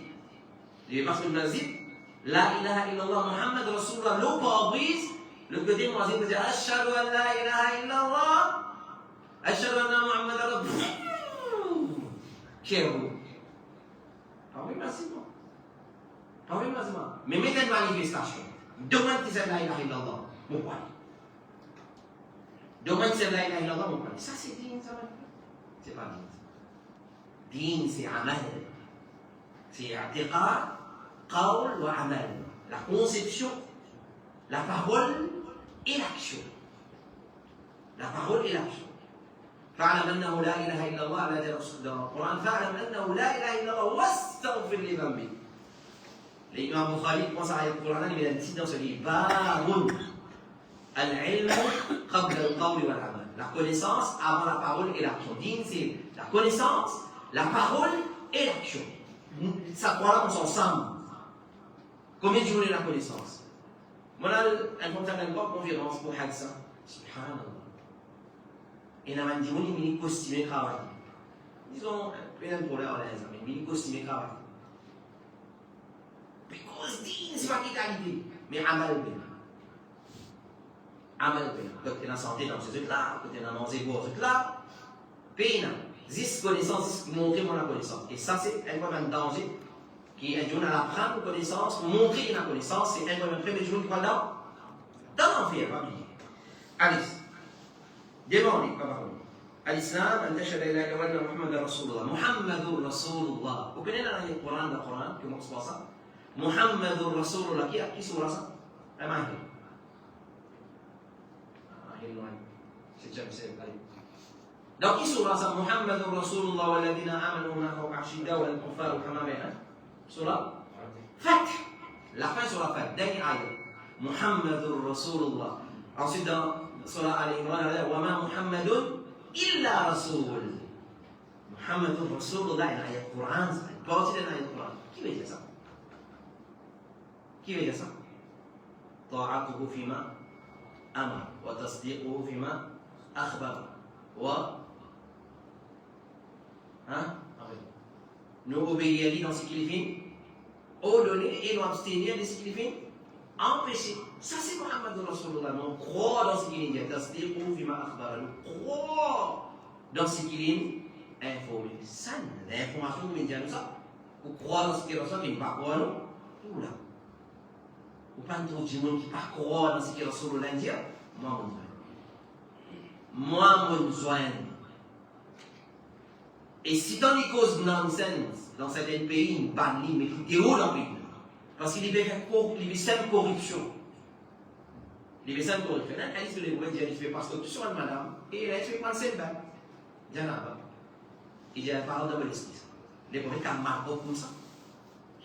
la ilaha illallah, Muhammad Rasulullah, l'eau par brise, le côté masjid veut dire Ashhadu an la ilaha illallah, Ashhadu anna Muhammad Rasulullah. Qui est vous? Pas oui, massivement. Pas oui, massivement. Mais mettez une manifestation. Demande qui c'est la ilaha illallah. Mon point. Demande qui c'est la ilaha illallah. Mon point. Ça, c'est digne, ça va. C'est pas digne. Digne, c'est amal. C'est i'tiqad, qawl wa amal. La conception, la parole et l'action. La parole et l'action. فاعلم أنه لا إله إلا الله لا جل dans le Coran فاعلم أنه لا إله إلا الله واستغفر لذنبك. L'imam Bukhari pense à le Coran, il a dit dans ce livre باب العلم قبل القول والعمل. La connaissance avant la parole et l'action. Din, c'est la connaissance, la parole et l'action. Ça croit qu'on s'ensemble. Combien de jours est la connaissance? Moi, un contact d'une conférence pour Hadsa. Subhanallah. Et on a dit, on est costume travail. Disons, un pour l'air, mais il est costume travail. Because din, c'est pas qui qualité, mais amal bien. Amal bien. Quand tu es en santé dans ce truc-là, quand tu es en manger pour ce truc-là, bien. Zis connaissance, montrer mon connaissance. Et ça, c'est un danger. Qui est un jour à apprendre connaissance, montrer la connaissance, c'est un premier jour qui va dans l'enfer, pas bien. Allez, demandez, pas parole. Al-Islam, أن تشهد لا إله إلا الله محمد رسول الله. محمد رسول الله. Vous connaissez dans le Coran, comment on se passe ça? محمد رسول الله. Qui sura ça? La main. C'est déjà c'est allez. Donc qui sura ça? محمد رسول الله والذين آمنوا معه أشداء على الكفار كما بينهم. Surah Fath. La fin sur la Fath. Dernier ayat. Muhammadur Rasulullah. Ensuite dans Surah Al-Imran, wa ma Muhammadun illa Rasul. Muhammadur Rasulullah, une ayat Coran. Une partie d'un ayat Coran. Qui veut dire ça? Qui veut dire ça? Ta'atuhu fima amar. Wa tasdiquhu fima akhbar. Wa nous obéir à lui dans ce qu'il fait, ordonner et nous abstenir de ce qu'il fait, empêcher. Ça, c'est Muhammad Rasulullah. Nous croyons dans ce qu'il dit. Nous croyons dans ce qu'il est informé. Ça, l'information que nous disons ça. Nous croyons dans ce qu'il est Rasulullah, mais nous ne croyons pas. Tout là. Nous ne pas trop de gens qui ne croient dans ce qu'il est Rasulullah dit. Moi, mon besoin. Et si dans les causes nonsense, dans certains pays, une banne, mais tout est haut dans le pays. Parce qu'il y a simple corruption. Il y a simple corruption. Elle dit que les gens disent parce que tu sois une madame, et elle dit que tu es une bain. Il y en a pas. Il y a pas de l'esprit. Les gens qui ont mal comme ça.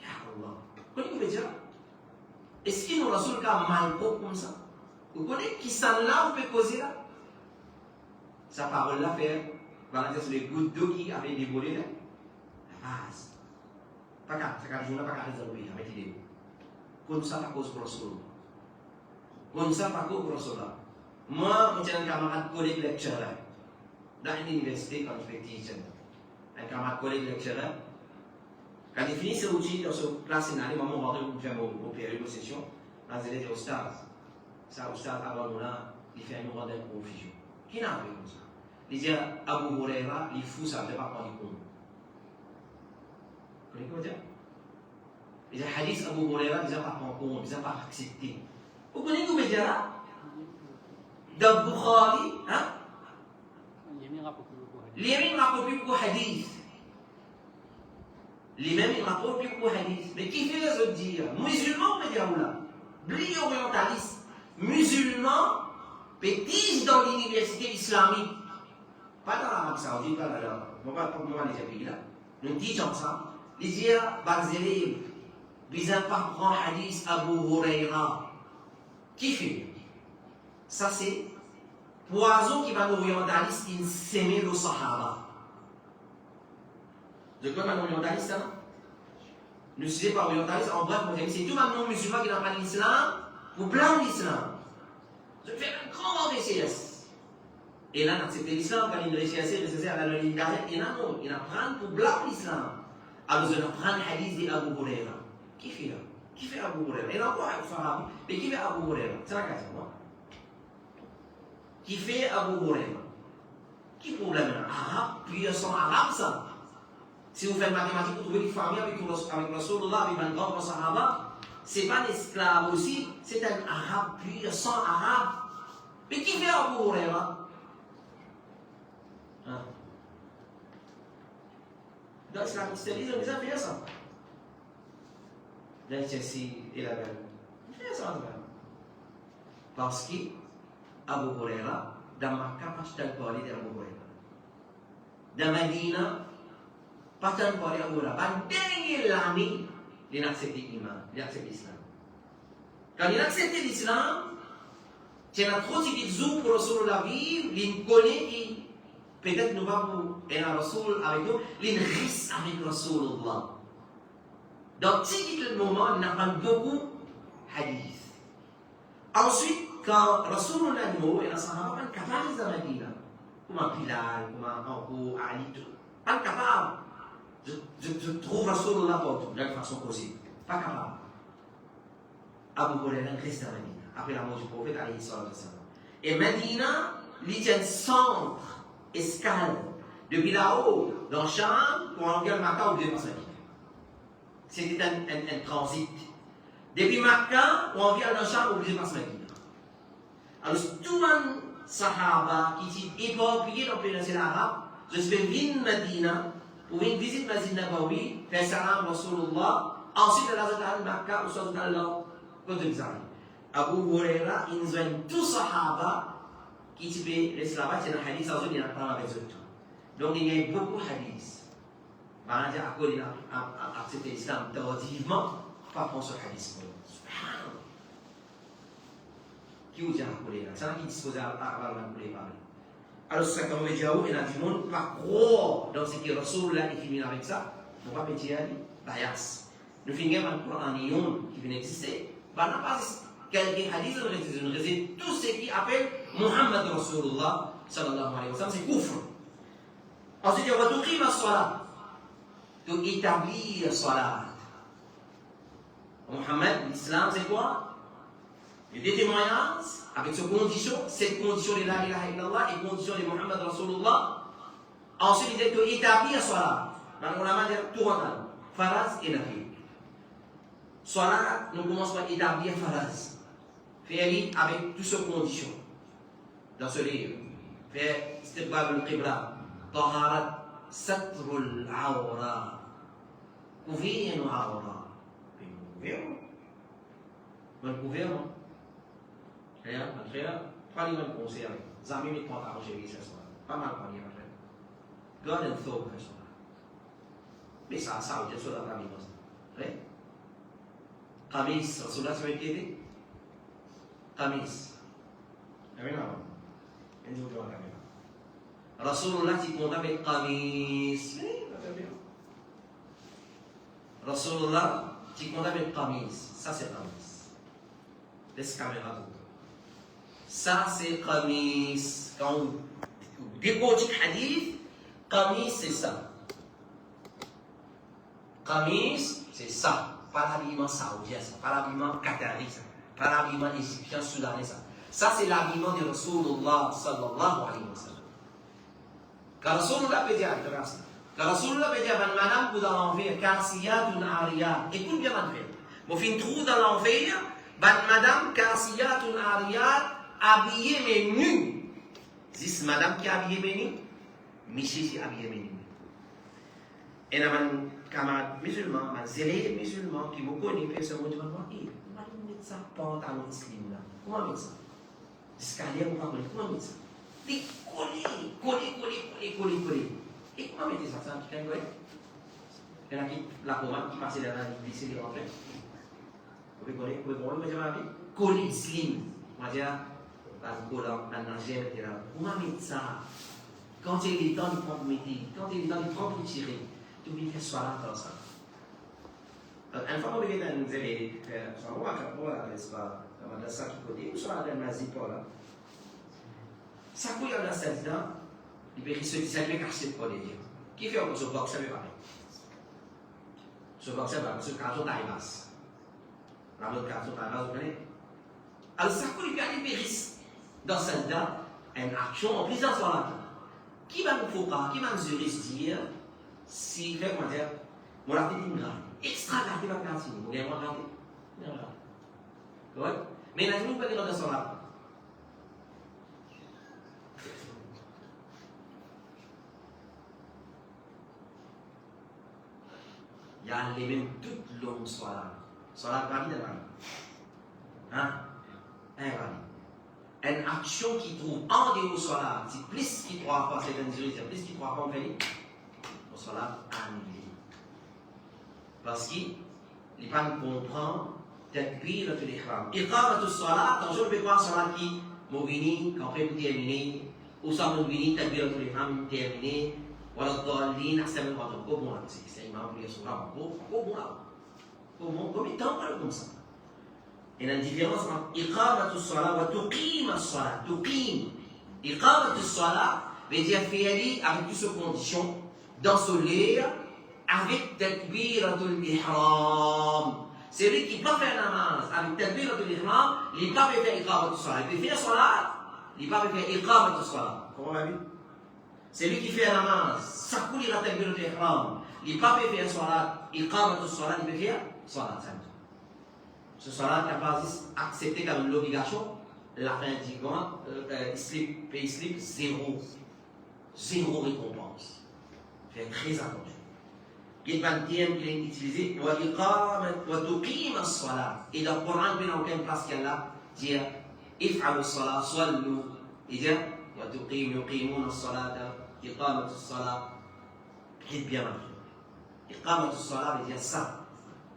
Ya Allah. Qu'est-ce que vous dire? Est-ce qu'il y a un cas mal comme ça? Vous connaissez qui s'en là, on peut causer là? Sa parole là fait. Voilà, c'est les gouttes d'eau qui avaient dévolé la base. Pas qu'à jour, pas qu'à réserver avec l'idée. Comme ça, pas cause pour le sol. Comme ça, pas cause pour le sol. Moi, j'ai un camarade collègue lecturer dans une université quand je fais teacher. Un camarade collègue lecturer. Quand il finit ses outils dans ce classe, il a maman rentré pour faire mon période de session. Là, il était au stade. Ça, au stade, avant nous là, il fait un mouvement de confusion. Qui n'a pas comme ça? Il dit à Abu Huraira, les fous, ça ne fait pas prendre compte. Vous connaissez quoi dire? Il dit hadith Abu Huraira, ils n'ont pas prendre compte, ils n'ont pas accepté. Vous connaissez quoi dire là? Dans Bukhari, hein? Les mêmes rapportent plus beaucoup hadith. Les mêmes rapportent plus beaucoup hadith. Mais qui fait les autres dire? Musulmans, mais dire là. Bli orientaliste. Musulmans, pétige dans l'université islamique. Pas dans l'Arabie Saoudite, pas dans l'Arabie. On va pas prendre les pays là. Nous disons ça. Les dire, Barzélé, bizarre par grand hadith Abu Huraira. Qui fait? Ça c'est poison qui va nous orientaliste in s'aimer le Sahaba. De quoi maintenant orientaliste hein? Ne suivez pas orientaliste, en bref, c'est tout maintenant musulman qui n'a pas l'islam pour blâmer l'islam. Je fais un grand DCS. Et là, c'est l'islam, quand il réussit à faire la ligne d'arrêt, il apprend pour blâmer l'islam. Alors, il apprend le hadith d'Abu Huraira. Qui fait là? Qui fait Abu Huraira? Il a encore un Farabi, mais qui fait Abu Huraira? C'est la question, moi. Qui fait Abu Huraira? Qui problème là? Arabe, puis ils sont arabes, ça. Si vous faites mathématiques, vous trouvez une famille avec Rasulullah, avec un grand Sahaba, c'est pas un esclave aussi, c'est un arabe, puis sans arabe. Mais qui fait Abu Huraira? Dans l'islamisme, ils ont fait ça. Dans Chelsea et la belle. Ils ont fait ça. Parce que Abu Huraira, dans Makkah, pas de parler d'Abu Hurairah. Dans Medina, pas de parler d'Abu Hurairah. Pendant l'année, il a accepté l'Iman, il a accepté l'Islam. Quand il a accepté l'Islam, il a trop de zoom pour Rasulullah vivre, il connaît qui peut-être nous avons un Rasul avec nous, il risque avec Rasulullah. Donc, si le moment, il apprend beaucoup de hadith. Ensuite, quand Rasulullah dit, et la Sahaba, pas capable de Medina, comme Bilal, comme Abu Ali, pas capable. Je trouve Rasulullah partout, de la façon possible. Pas capable. Abu Hurairah reste à Medina, après la mort du prophète, alayhi salatu wassalam. Et Medina, il y a un centre, escale, depuis là-haut, dans Cham, pour enlever le Makkah ou Medina. C'était un transit. Depuis Makkah, on vient dans Cham ou Medina. Alors, tout le monde, Sahaba, qui est éparpillé dans la péninsule arabe, je suis venu à Medina, pour une visite Masjid Nabawi, faire salam Rasulullah, ensuite à la Zata Makkah, ou soit à Allah. Abu Hurairah, ils ont tous Sahaba qui étaient les Sahaba, c'est un hadith, il y a un avec eux. Donc il y a beaucoup de hadiths. Par exemple, à cause de accepter l'islam tardivement, pas prendre ce hadith. Qui vous dit à Hurairah? C'est un qui dispose à Hurairah. Alors, c'est comme on dit, il a dit, non, pas croire dans ce que Rasulullah est fini avec ça. On va pas dire, bias. Nous finissons par le Coran qui vient d'exister. On n'a pas quelques hadiths, on récite tout ce qui appelle Muhammad Rasulullah sallallahu alayhi wa sallam, c'est kufr. Ensuite, on va tout créer la salat, tout établir la salat. Muhammad, l'islam, c'est quoi? Il y a des témoignages avec cette condition de la ilaha illallah et condition de Muhammad Rasulullah. Ensuite, il y a établir la salat. Dans le ulama, il y a tout rentrant, faraz et nafil. Salat, nous commençons par établir faraz. Faire avec toutes ces conditions. Dans ce livre, faire istiqbal al-qibla, taharat, satrul awra, couvrir nos awra. Couvrir, non? Rien, pas les mêmes conseils. Zami me prend à gérer ce soir. Pas mal pour dire après. God and thought, ce soir. Mais ça, je suis dans la vie. Right? Qamis, Rasulullah se dit Qamis. Rasulullah dit qu'on avait Qamis. Rasulullah dit qu'on avait Qamis. Ça c'est Qamis. Laisse caméra. Ça c'est Qamis. Quand on découvre le hadith, Qamis c'est ça. Qamis c'est ça. Pas l'habillement saoudien, pas l'habillement qatari, pas l'habillement égyptien, soudanais. Ça, c'est l'habillement de Rasulullah sallallahu alayhi wa sallam. Quand Rasulullah peut dire, quand Rasulullah peut dire, madame, vous dans l'enfer, karsiyatun ariyat. Écoute bien, madame. Vous faites trou dans l'enfer, madame, karsiyatun ariyat, habillée mais nue. C'est madame qui est habillée mais nue, monsieur qui est habillé mais nu. Et là, camarade musulman, ma zélé musulman qui me connaît, personne me dit, comment mettre ça pantalon slim là? Comment mettre ça? Escalier, comment mettre ça? Des coller. Et comment mettre ça? C'est un petit peu. Il y en a qui, la commande qui passait dans la lycée qui rentrait. Vous pouvez coller slim. On va dire, la collant, la nagère, etc. Comment mettre ça? Quand il est temps, il prend pour mettre. Quand il est temps, il prend pour tirer. Tu oublies faire soir dans ça. Un fois, on devait nous aider, on va dans ça qui côté, ou soit dans la zipo là. Ça couille dans cette là, il peut se dire, cacher pour les dire. Qui fait ce box, ça veut pas. Ce box, ça va, ce carton taille basse. La mode carton taille basse, vous connaissez? Alors, ça couille, il y a des périls dans cette là, une action en plusieurs fois là. Qui va nous faire, qui va nous dire si fait comment dire, mon la petite grave, extra grave, va faire si vous voulez moins grave, ouais. Mais la journée pas de dans son là. Il y a les mêmes toutes longues soirs là, pas de hein, invalide. Une action qui trouve en dehors de salat, c'est plus qui ne croit pas, c'est un c'est plus qui ne croit pas en fait, au salat annulé. Parce qu'il pas comprend takbiratul ihram. Iqamatus salat, quand je vais voir salat qui m'obéit, quand après vous terminez, ou ça m'obéit, takbiratul ihram terminé, voilà dalin, axam le retour. Comment c'est imam pour sur la comment temps comme ça. Et la différence entre iqamatus salat wa tuqim as-salat. Tuqim. Iqamatus salat veut dire faire avec toutes ces conditions dans ce lieu avec takbiratul ihram. C'est lui qui peut faire namaz avec takbiratul ihram, il ne peut pas faire iqamatus salat. Il peut faire salat, il ne peut pas faire iqamatus salat. Comment on l'a vu? C'est lui qui fait namaz, ça coule la takbiratul ihram. Il ne peut pas faire salat, iqamatus salat, il peut faire salat. Ce salat n'est pas accepté comme l'obligation. La fin dit quoi? Payslip, zéro récompense. Faites très attention. Il y a un terme qui est utilisé, et dans le Coran, il y a aucune place qu'il y a là, dire if'alu salat, sallu, et dire yuqimuna salat, iqamatu salat, dites bien maintenant. Iqamatu salat veut dire ça.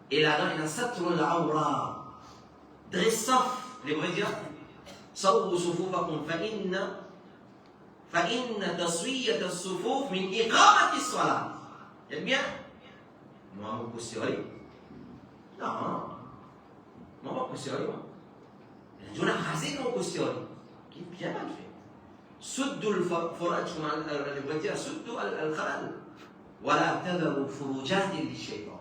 Et là-dedans, il y a satrul awra. Dressaf, les vrais dire, sawu sufufakum fa'inna taswiyat as-sufuf min iqamati salat. C'est bien? Moi, mon postérieur. Non, moi, mon postérieur. Je n'ai rasé mon postérieur. Qui est bien mal fait. Suddul faraj, les vrais dire, suddul al-khalal. Voilà, tadaru furujati li-shaytan.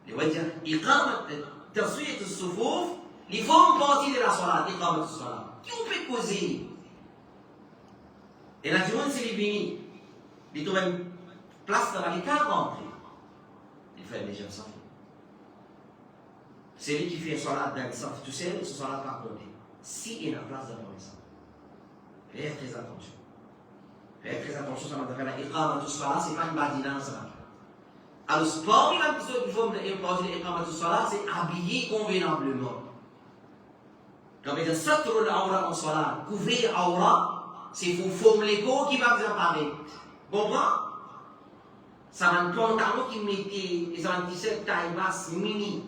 Les vrais dire, iqamat, taswiyat as-sufuf, ils font partie de la salat, iqamat as-salat. Qui on peut causer? Et la demande, c'est les bénis. Ils trouvent une place dans les 40. Il fait déjà ça. C'est lui qui fait salat dans le saf tout seul, ce salat pas compté. Si il y a une place dans le saf. Faites très attention. Faites très attention, ça m'a fait la iqamat as-salat, c'est pas une badinance. Alors, parmi la question qu'il faut me dire, iqamat as-salat, c'est habiller convenablement. Quand il y a satrul awra en salat, couvrir awra, c'est pour former l'écho qui va vous apparaître. Comprends? Ça va un pantalon qui mettait, ça va un t-shirt taille basse mini.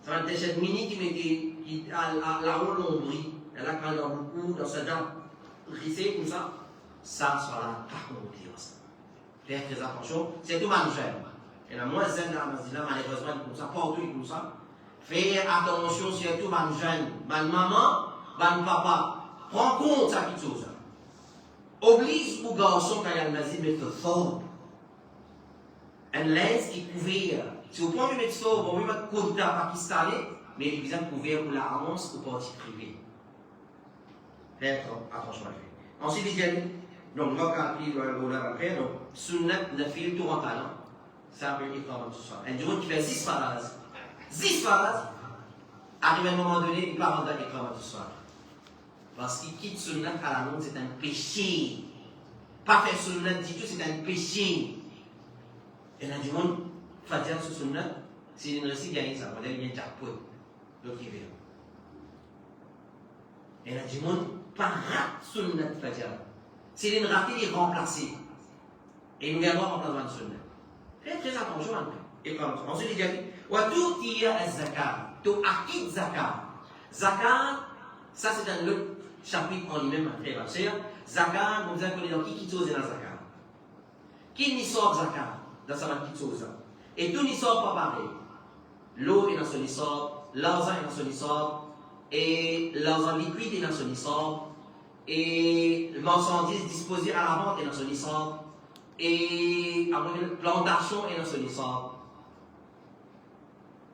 Ça va un t-shirt mini qui mettait la haut l'ombri. Et là, quand il y a beaucoup dans sa jambe rissée comme ça, ça sera pas compté. Faites très attention, c'est tout manuel. Et la moins zen dans la masjid, malheureusement, comme ça, partout comme ça. Faites attention, c'est tout manuel. Ma maman, ma papa, prends compte ça quelque chose. Oblige aux garçons quand il y a le masjid, mettre fort. Un linge qui couvert. Si vous prenez mettre ça, vous pouvez mettre kurta pakistanais, mais il vient couvert pour la avance ou partie privée. Faites attention à faire. Ensuite, il dit, donc, là, quand il va le après, donc, sunnat ne fait tout en talent. Ça veut dire comment tout ça. Un jour qui fait 10 phrases. 10 phrases. Arrive à un moment donné, il part en dans les comment tout ça. Parce qu'il quitte sunnat à la longue, c'est un péché. Pas faire sunnat du tout, c'est un péché. Et là, du monde, Fatiha sur sunnat, c'est une récit gagnée, ça va dire, il y a un jackpot. L'autre qui vient. Et là, du monde, pas rate sunnat Fatiha. C'est une raté, il est remplacé. Et nous allons remplacer une sunnat. Faites très attention à nous. Et comme ça. Ensuite, il dit, wa tu'tiya az-zakat. Tu'akid zakat. Zakat, ça c'est un autre chapitre en lui-même, très vaste. Zakat, vous avez connu dans qui chose est la zakat. Qui n'y sort zakat? Dans sa petite chose. Et tout n'y sort pas pareil. L'eau est dans son sort, l'argent est dans son sort, et l'argent liquide est dans son sort, et le marchandise disposé à la vente est dans son sort, et la plantation est dans son sort.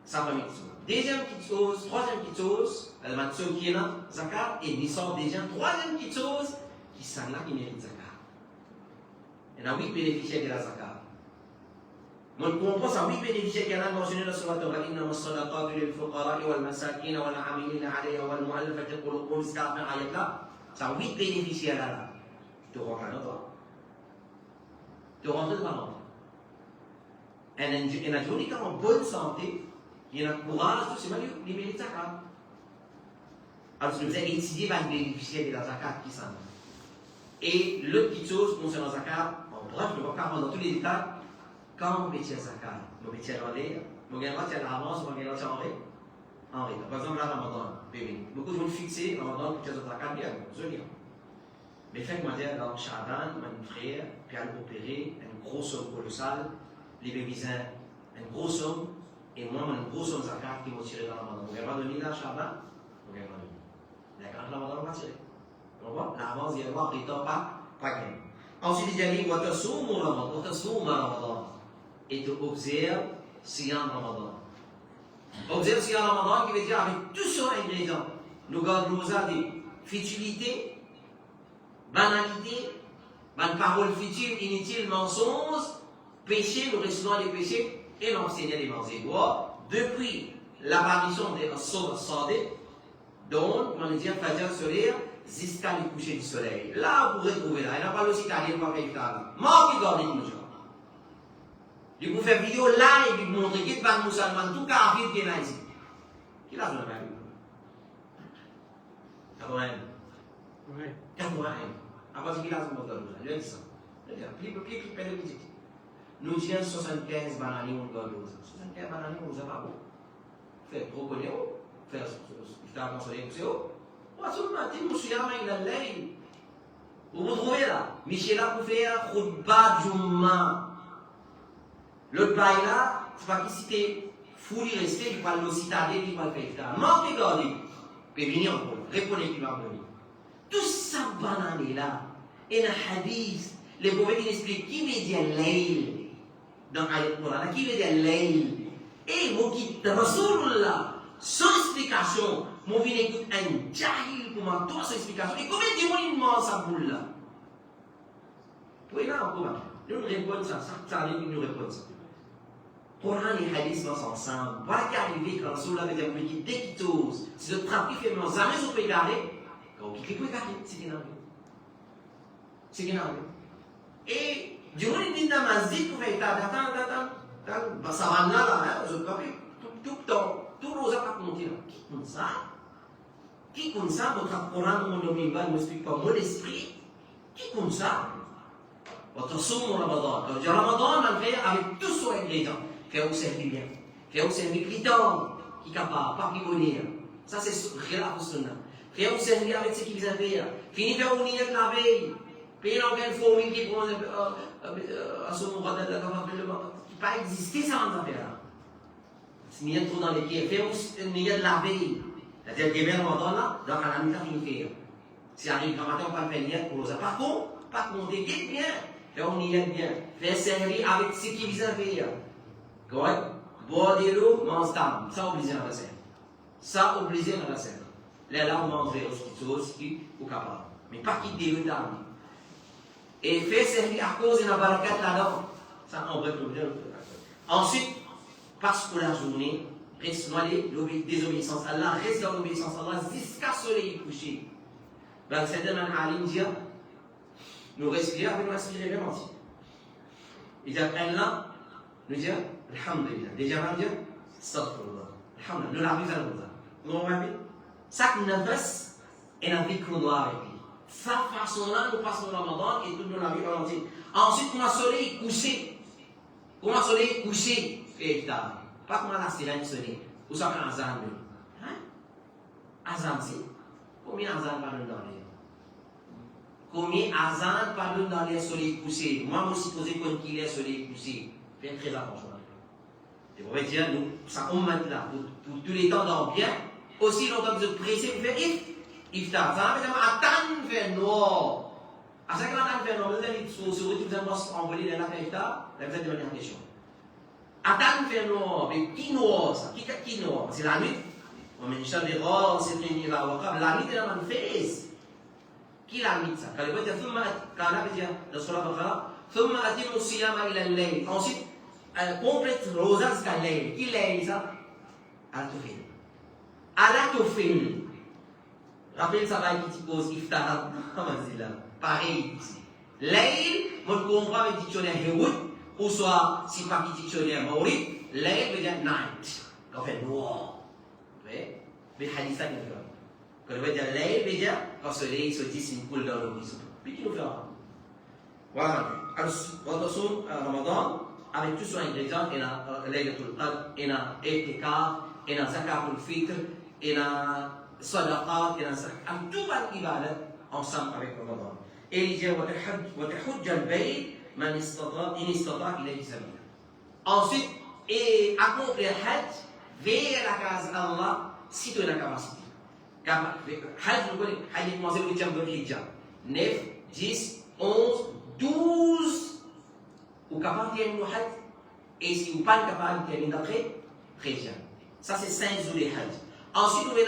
Ça va mettre ça. Deuxième petite chose, troisième petite chose, elle va dire qui est là, zakat, et il sort déjà. Troisième petite chose, qui sont là qui mérite zakat. Il y en a 8 bénéficiaires de la zakat. On comprend ça, 8 bénéficiaires qu'il y a mentionné dans la Torah, إنما الصدقات للفقراء والمساكين والعاملين عليها والمؤلفة قلوبهم jusqu'à la fin ayat là. Ça 8 bénéficiaires là. Tu rentres là-dedans. Tu rentres là-dedans. Et il y a des gens qui sont en bonne santé, il y a un courage, c'est mal, il mérite zakat. Alors, je vous ai étudié par les bénéficiaires de la zakat qui s'en. Et l'autre petite chose concernant la zakat, bref, je ne vais pas parler dans tous les détails. Quand on met la zakat, on met la l'air, on gagne la avance, on gagne la en retard. Par exemple, la Ramadan, beaucoup de gens fixés, Ramadan, pour la zakat, bien, je dis. Mais fait que moi, dans Shaban, mon frère, puis à l'opérer, une grosse somme colossale, les bébisins, une grosse somme, et moi, une grosse somme zakat qui m'a tiré dans Ramadan. Vous n'avez pas donné la Shaban, vous n'avez pas donné. D'accord, Ramadan, on va tirer. On voit, l'avance, il y a un retard, pas gain. Ensuite, il y a dit, Ramadan, et tu observes Siyam Ramadan. Observe Siyam Ramadan qui veut dire avec tout son ingrédient. Nous gardons des futilités, banalités, paroles futiles, inutiles, mensonges, péchés, le restaurant des péchés et l'enseignement des manzédois depuis l'apparition des Assob Sadiq, donc, on va dire, Fajr Soleil, jusqu'à le coucher du soleil. Là, vous pouvez trouver là. Il n'a pas le citadin, pas le là. Moi qui garde les gens. Je vous fais vidéo là et vous montrer qu'il y a des musulmans, tout cas, qui est là ici. Qui l'a joué la Bible? 81. Oui. 81. Après, qui l'a joué la Bible? Je dis ça. Plus. Nous disons 75 bananes, on doit le 75 bananes, on ne sait pas bon. Faire trop connaître, faire iftar consoler, c'est haut. Moi, tout le matin, je suis là, il a l'air. Vous vous trouvez là? Michel là pour faire Khutba Jumma. Le bail là, c'est pas qu'il c'était fou, il restait, il parle de citadin, il parle de iftar. Non, regardez. Puis venir encore, répondez qu'il va venir. Tout ça, banane là, et un hadith, les prophètes expliquent qui veut dire l'ail dans le Coran, qui veut dire l'ail. Et mon qui Rasulullah, sans explication, mon vient écouter un jahil pour m'entendre sans explication. Et combien de gens ils mangent ça boule là? Oui, là, encore, nous répondons ça, ça arrive, nous répondons ça. Coran et hadith vont ensemble. Voilà qui arrive quand Rasulullah avait dit dès qu'il t'ose, si le trafic fait mon jamais sur le garder, quand il peut garder, c'est qu'il en a. C'est qu'il en a. Et durant une minute dans ma vie, pour faire attends, ça va là, je crois tout le temps, tout le monde pas compter là. Qui compte ça? Votre Coran, mon nom, ne m'explique pas. Mon esprit, qui compte ça? Votre somme, Ramadan. Donc, Ramadan, on va faire avec tout son ingrédient. Faire vous servir bien. Faire vous servir client, qui est capable, pas pigonner. Ça, c'est rien à faire. Faire vous servir avec ce qu'il vous a fait. Fini faire vous nier la veille. Payer l'envers une formule qui prend à ce moment de la qui pas exister, ça en affaire là. Si il y a trop dans les pieds, faire vous nier de la veille. C'est-à-dire que les Ramadan là, donc à la mi-temps, fini faire. Si arrive le matin, on va faire nier pour l'autre. Par contre, guette bien. Faire on y est bien. Faire servir avec ce qui vous a fait. Correct? Boire de l'eau, mange table. Ça, obligé dans la scène. Ça, obligé dans la scène. Là, on mange des choses qui sont capables. Mais pas quitter l'eau table. Et faire servir à cause de la barakat là-dedans. Ça, on va trouver. Ensuite, parce que la journée, reste dans les désobéissances à Allah, reste dans l'obéissance à Allah jusqu'à ce soleil couché. Ben, c'est un alim dit, nous respirons, mais nous respirons vraiment. Il dit, Allah, nous dit, Alhamdulillah. Déjà, on dit, Astaghfirullah. Alhamdulillah. Nous l'avons fait nous. Nous l'avons fait. Chaque nefas est un vécu noir avec lui. Sa façon-là, nous passons le Ramadan et tout nous l'avons entier. Ensuite, comment le soleil couché. Comment le soleil couché fait iftar. Pas comment la sirène sonne. Ou ça fait azan. Hein? Azan, c'est. Combien azan parle dans l'air? Combien azan parle dans l'air soleil couché? Moi, je suppose qu'il est soleil couché. Faites très attention. Et vous pouvez dire, nous, ça on met là, pour tous les temps dans bien, aussi longtemps que vous êtes pressé pour faire iftar. Ça veut dire attendre faire noir. À chaque fois que faire noir, vous allez sur YouTube, vous allez envoyer les affaires iftar, vous allez demander une question. Attendre faire noir, mais qui noir ça? Qui noir? C'est la nuit. On met une chambre de rose, c'est une nuit là, la nuit est dans le face. Qui la nuit ça? Quand vous dites, quand on a dit, dans ce là, ثم أتموا الصيام إلى الليل. Ensuite, complète rosa jusqu'à l'ail. Qui l'ail ça? Alatofil. Alatofil. Rappelez ça va qui pose iftar. Comment dire là? Pareil ici. L'ail, moi je comprends avec le dictionnaire Hewood, ou soit si pas le dictionnaire Maori, l'ail veut dire night. En fait, noir. Vous voyez? Mais hadith ça qu'il fait. Quand on veut dire l'air, veut dire quand le soleil sortit, c'est une coule dans l'horizon. Puis qui nous fait voilà. Alors, attention, Ramadan, avec tous les ingrédients, il y a Laylatul Qadr, il y a I'tikaf, il y a Zakatul Fitr, il y a Sadaqat, il y a Zakat, tout va ibadat ensemble avec Ramadan. Et il dit وَتَحُجَّ الْبَيْتِ مَنْ إِنِ إِلَيْهِ سَبِيلًا. Ensuite, et accomplir le Hajj vers la case d'Allah si tu as la capacité. Hajj, vous connaissez, Hajj est commencé le 8e de Hijjah. 9, 10, 11, 12, ou capable de terminer le Hajj. Et si vous n'êtes pas capable de terminer d'après, 13e. Ça, c'est 5 jours de Hajj. Ensuite, vous venez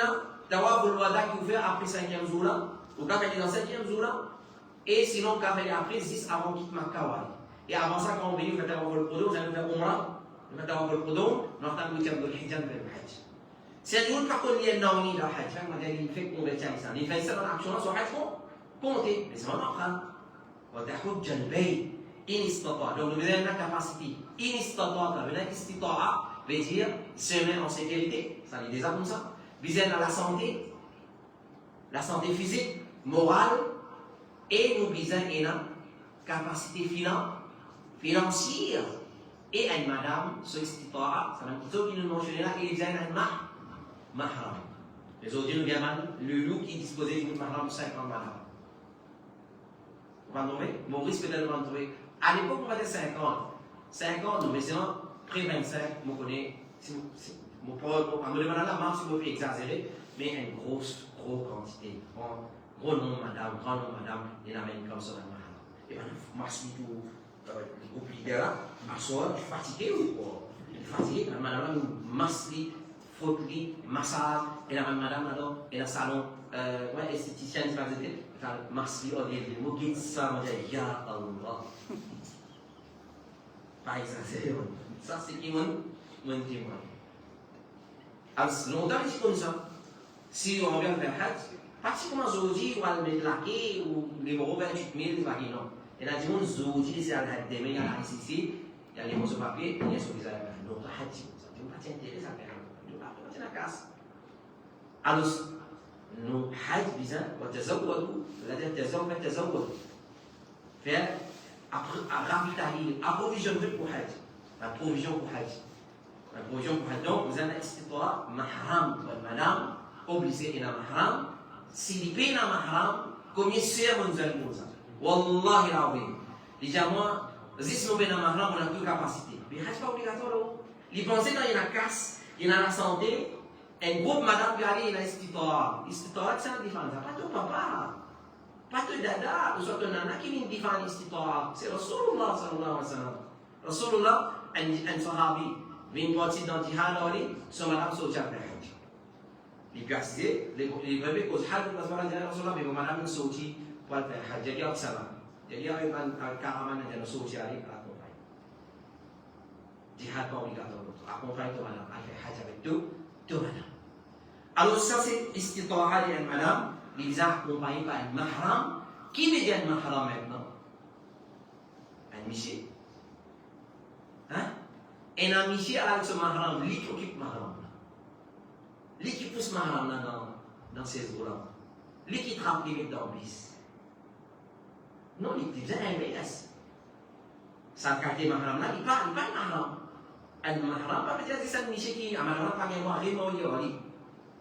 d'avoir vos lois qui vous fait après 5e jour là, ou quand vous dans 5e jour là, et sinon, quand vous allez après 10 avant quitte Makkah. Et avant ça, quand vous venez, vous faites avoir le Qudum, vous allez faire Umrah, vous faites avoir le Qudum, nous avons le 8e de Hijjah vers le Hajj. Si un jour, quand on y est dans le Hajj, il fait convertir à ça. Il fait ça dans l'action sur le Hajj, comptez, mais c'est vraiment pas. وتحج البيت إن استطاع. Donc nous avons la capacité. إن استطاع, la istita'a veut dire se mettre en sécurité. Ça dit déjà comme ça. Viser dans la santé physique, morale, et nous visons une capacité financière. Et une madame, ce istita'a, ça veut dire qu'il nous mentionne là, il vient un mahram. Les autres nous viennent le loup qui disposait d'une mahram 50 madame. Vous trouver? Bon risque peut-être de trouver. À l'époque, on va dire 50. 50, mais sinon, près 25, je connais. Mon me demande la marque si vous pouvez exagérer, mais une grosse quantité. Gros nom, madame, grand nom, madame, il y en a même comme ça dans le et bien, merci tout. Les compliqués là, à soi, je suis fatigué ou quoi? Je suis fatigué, madame, nous masli, frotterie, massage, et la madame là-dedans, et le salon, ouais, esthéticienne, c'est pas c'était. Masli, on dit, les mots qui ça, on dit, Ya Allah. Pas exagéré, ça c'est qui mon témoin. Alors, longtemps, c'est comme ça. Si on vient faire Hajj, pratiquement Zoji, on va le mettre laqué, ou les euros 28 000, laqué, non. Et là, du monde, Zoji, c'est à la Hajj demain, il y a la ici, il y a les mots sur papier, il y a sur les aïeux. Non, la Hajj, ça ne va pas t'intéresser à faire. Il ne va pas t'intéresser à la casse. Alors, nous, Hajj, bizarre, on te zawadou, c'est-à-dire tazawwad. Faire, ravitailler, approvisionner pour Hajj. La provision pour Hajj. La provision pour Hajj. Donc, vous avez un istitoa, mahram, madame, obligé à mahram. S'il paye un mahram, combien c'est mon zèle pour ça? Wallahi l'azim. Déjà, moi, si nous payons un mahram, on a toute capacité. Mais Hajj pas obligatoire. Les pensées, il y a la casse, il y a la santé. Un groupe, madame, qui a l'istitoa. L'istitoa, c'est un différent. Pas ton papa. Pas ton dada, ou soit ton nana qui vient défendre l'istitoa. C'est Rasulullah sallallahu alayhi wa sallam. Rasulullah, un sahabi, vient partir dans le jihad, son madame sautit après Hajj. Il peut assister, les bébés causent Hajj, parce que Rasulullah, mais madame sautit pour faire Hajj. Il y a ça va. Il y a un caravane qui a sauté à la campagne. Jihad pas obligatoire. Accompagne ton madame à faire Hajj avec tout madame. Alors ça c'est istita'a et madame. Il les a accompagnés par un mahram. Qui veut dire un mahram maintenant? Un monsieur. Hein? Et un monsieur avec ce mahram, lui qui occupe mahram. Lui qui pousse mahram dans ces eaux-là. Lui qui trappe les mecs dans le bis. Non, il dit un MBS. Ça quartier mahram là, il parle mahram. Un mahram, pas peut-être c'est un monsieur qui a mahram pas gagné vraiment yori.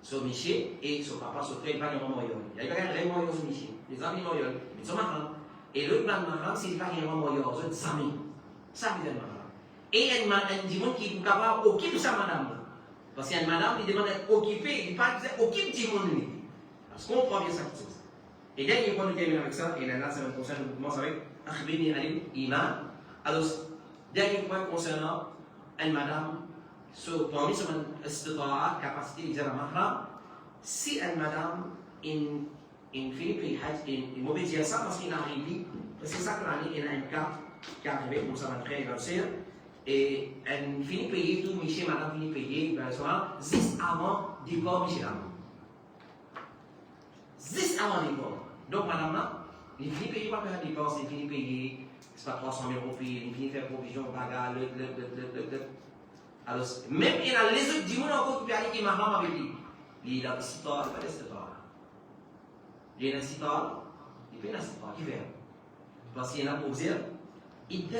Son monsieur et son papa sont très pas gagné yori. Il y a pas vraiment yori son monsieur. Les amis yori, mais son mahram. Et l'autre mahram, c'est pas gagné vraiment yori, c'est amis. Ça veut dire mahram. Et un dimanche qui est capable d'occuper sa madame. Parce qu'une madame, il demande d'être occupée, il parle de occupe dimanche. Parce qu'on comprend bien ça. Et dernier point, nous terminons avec ça, et là, ça va concerner, nous commençons avec Akhbini Alim Iman. Alors, dernier point concernant une madame, parmi son istita'a, capacité de la mahram, si une madame, in finit par Hajj, il m'obéit à ça parce qu'il a arrivé, parce que c'est ça que l'année, il a un cas qui est arrivé, comme ça va très évaluer, et elle finit payer tout, Michel, madame finit payer, juste avant du corps, Michel. Juste avant le corps. Donc, madame là, il finit payer pas faire des dépenses, il finit payer, c'est pas 300 000 euros, il finit faire provision, bagarre, alors, même il y a les autres du monde encore qui arrivent qui m'ont avec lui. Il a l'histoire, il a l'histoire. Dia nasi tar, dia nasi tar, hiver. Parce qu'il y en a pour dire, il dé.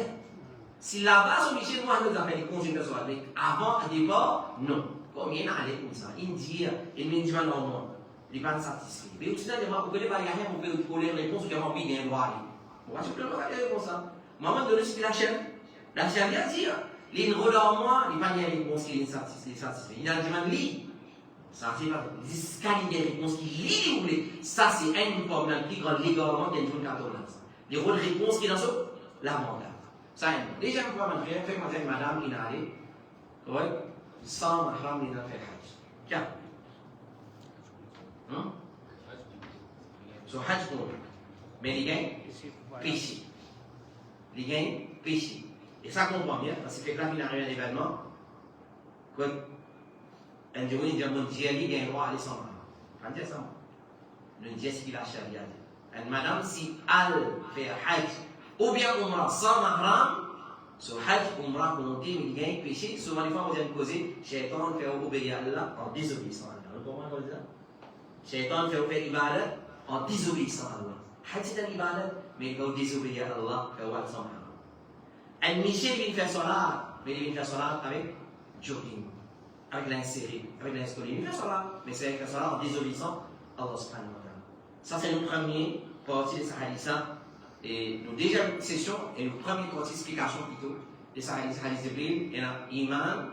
Si là-bas, son métier noir nous a fait des congés de soir, mais avant, à départ, non. Comme il y en a allé comme ça, il dit, il me dit, non, il n'est pas satisfait. Mais au final, vous pouvez pas regarder pour les réponses que vous avez droit. Moi, je peux regarder comme ça. Maman donne la chaîne. La chaîne vient dire, il regarde en moi, il n'y a pas de réponse qui est satisfait. Il a dit, ça, c'est pas il dit, des réponses qui lit, vous voulez. Ça, c'est un problème plus grand légalement qu'il y a une 14 ans. Les rôles de réponse qui sont dans ce, la mandat. Ça, déjà, je vais faire madame, il a allé, ouais, sans mahram, il a fait hajj. Tiens. So, hajj pour mais les gains, péché. Les gains, péché. Et ça comprend bien, parce que là, il arrive un événement, un jour, il dit, mon Dieu, il y a un roi à aller sans mahram. Quand dire ça, le Dieu, c'est qu'il a charia. Et madame, si elle fait hajj, ou bien umrah sans mahram, sur hajj, umrah, volonté, mais il gagne péché, souvent les fois, vous avez causé, shaitan fait obéir à Allah en désobéissant à Allah. Vous comprenez ça? Shaitan fait faire ibadat en désobéissant à Allah. Hajj, c'est un ibadat, mais il va désobéir à Allah, fait obéir sans mahram. Un Michel vient faire salat, mais il vient faire salat avec jogging, avec l'insérer, avec l'inscoller. Il vient faire salat, mais c'est avec la salat en désobéissant à Allah subhanahu wa ta'ala. Ça, c'est le premier partie de sa haditha. Et nos deuxième session et le premier partie explication plutôt de sa haditha Jibril, il y a iman,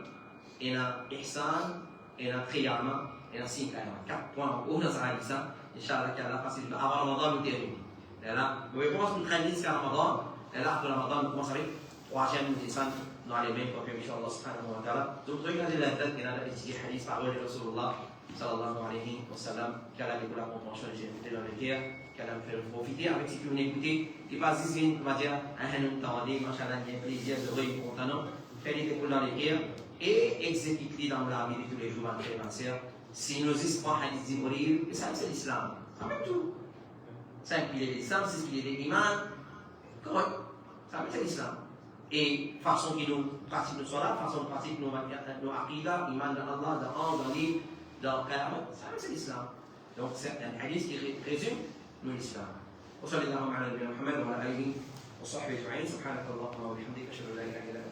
il y a ihsan, il y a qiyamah, il y a sinkayama. 4 points en haut dans sa haditha. Inch'Allah, qu'Allah fasse avant Ramadan, nous terminons. Là, nous commençons notre hadith jusqu'à Ramadan. Là, après Ramadan, nous commençons avec 3e descente dans les mêmes copies, Inch'Allah subhanahu wa ta'ala. Donc, regardez la date et là, la petite hadith parole de Rasulullah sallallahu alayhi wa sallam, qu'Allah ait la compréhension et j'ai écouté dans le cœur, qu'Allah me fait profiter avec ce que vous écoutez, qui passe ici, on va dire, un hanou tawadi, machallah, il y a plaisir, heureux et content, faites-les dans le cœur et exécutez dans la vie de tous les jours, ma frère, ma soeur. Si nous espoirs hadith d'Ibrahim, et ça, c'est l'islam. Ça met tout. Ça inclut l'islam, c'est ce qu'il est l'iman, correct. Ça c'est l'islam. Et façon que nous pratiquons nos soirs, façon de pratiquer nos aqidah, iman dans Allah, dans Allah, dans l'île, dans Qiyamah, ça c'est l'islam. Donc c'est un hadith qui résume l'islam. وصلى اللهم على نبينا محمد وعلى اله وصحبه اجمعين سبحانك اللهم وبحمدك اشهد ان لا اله الا انت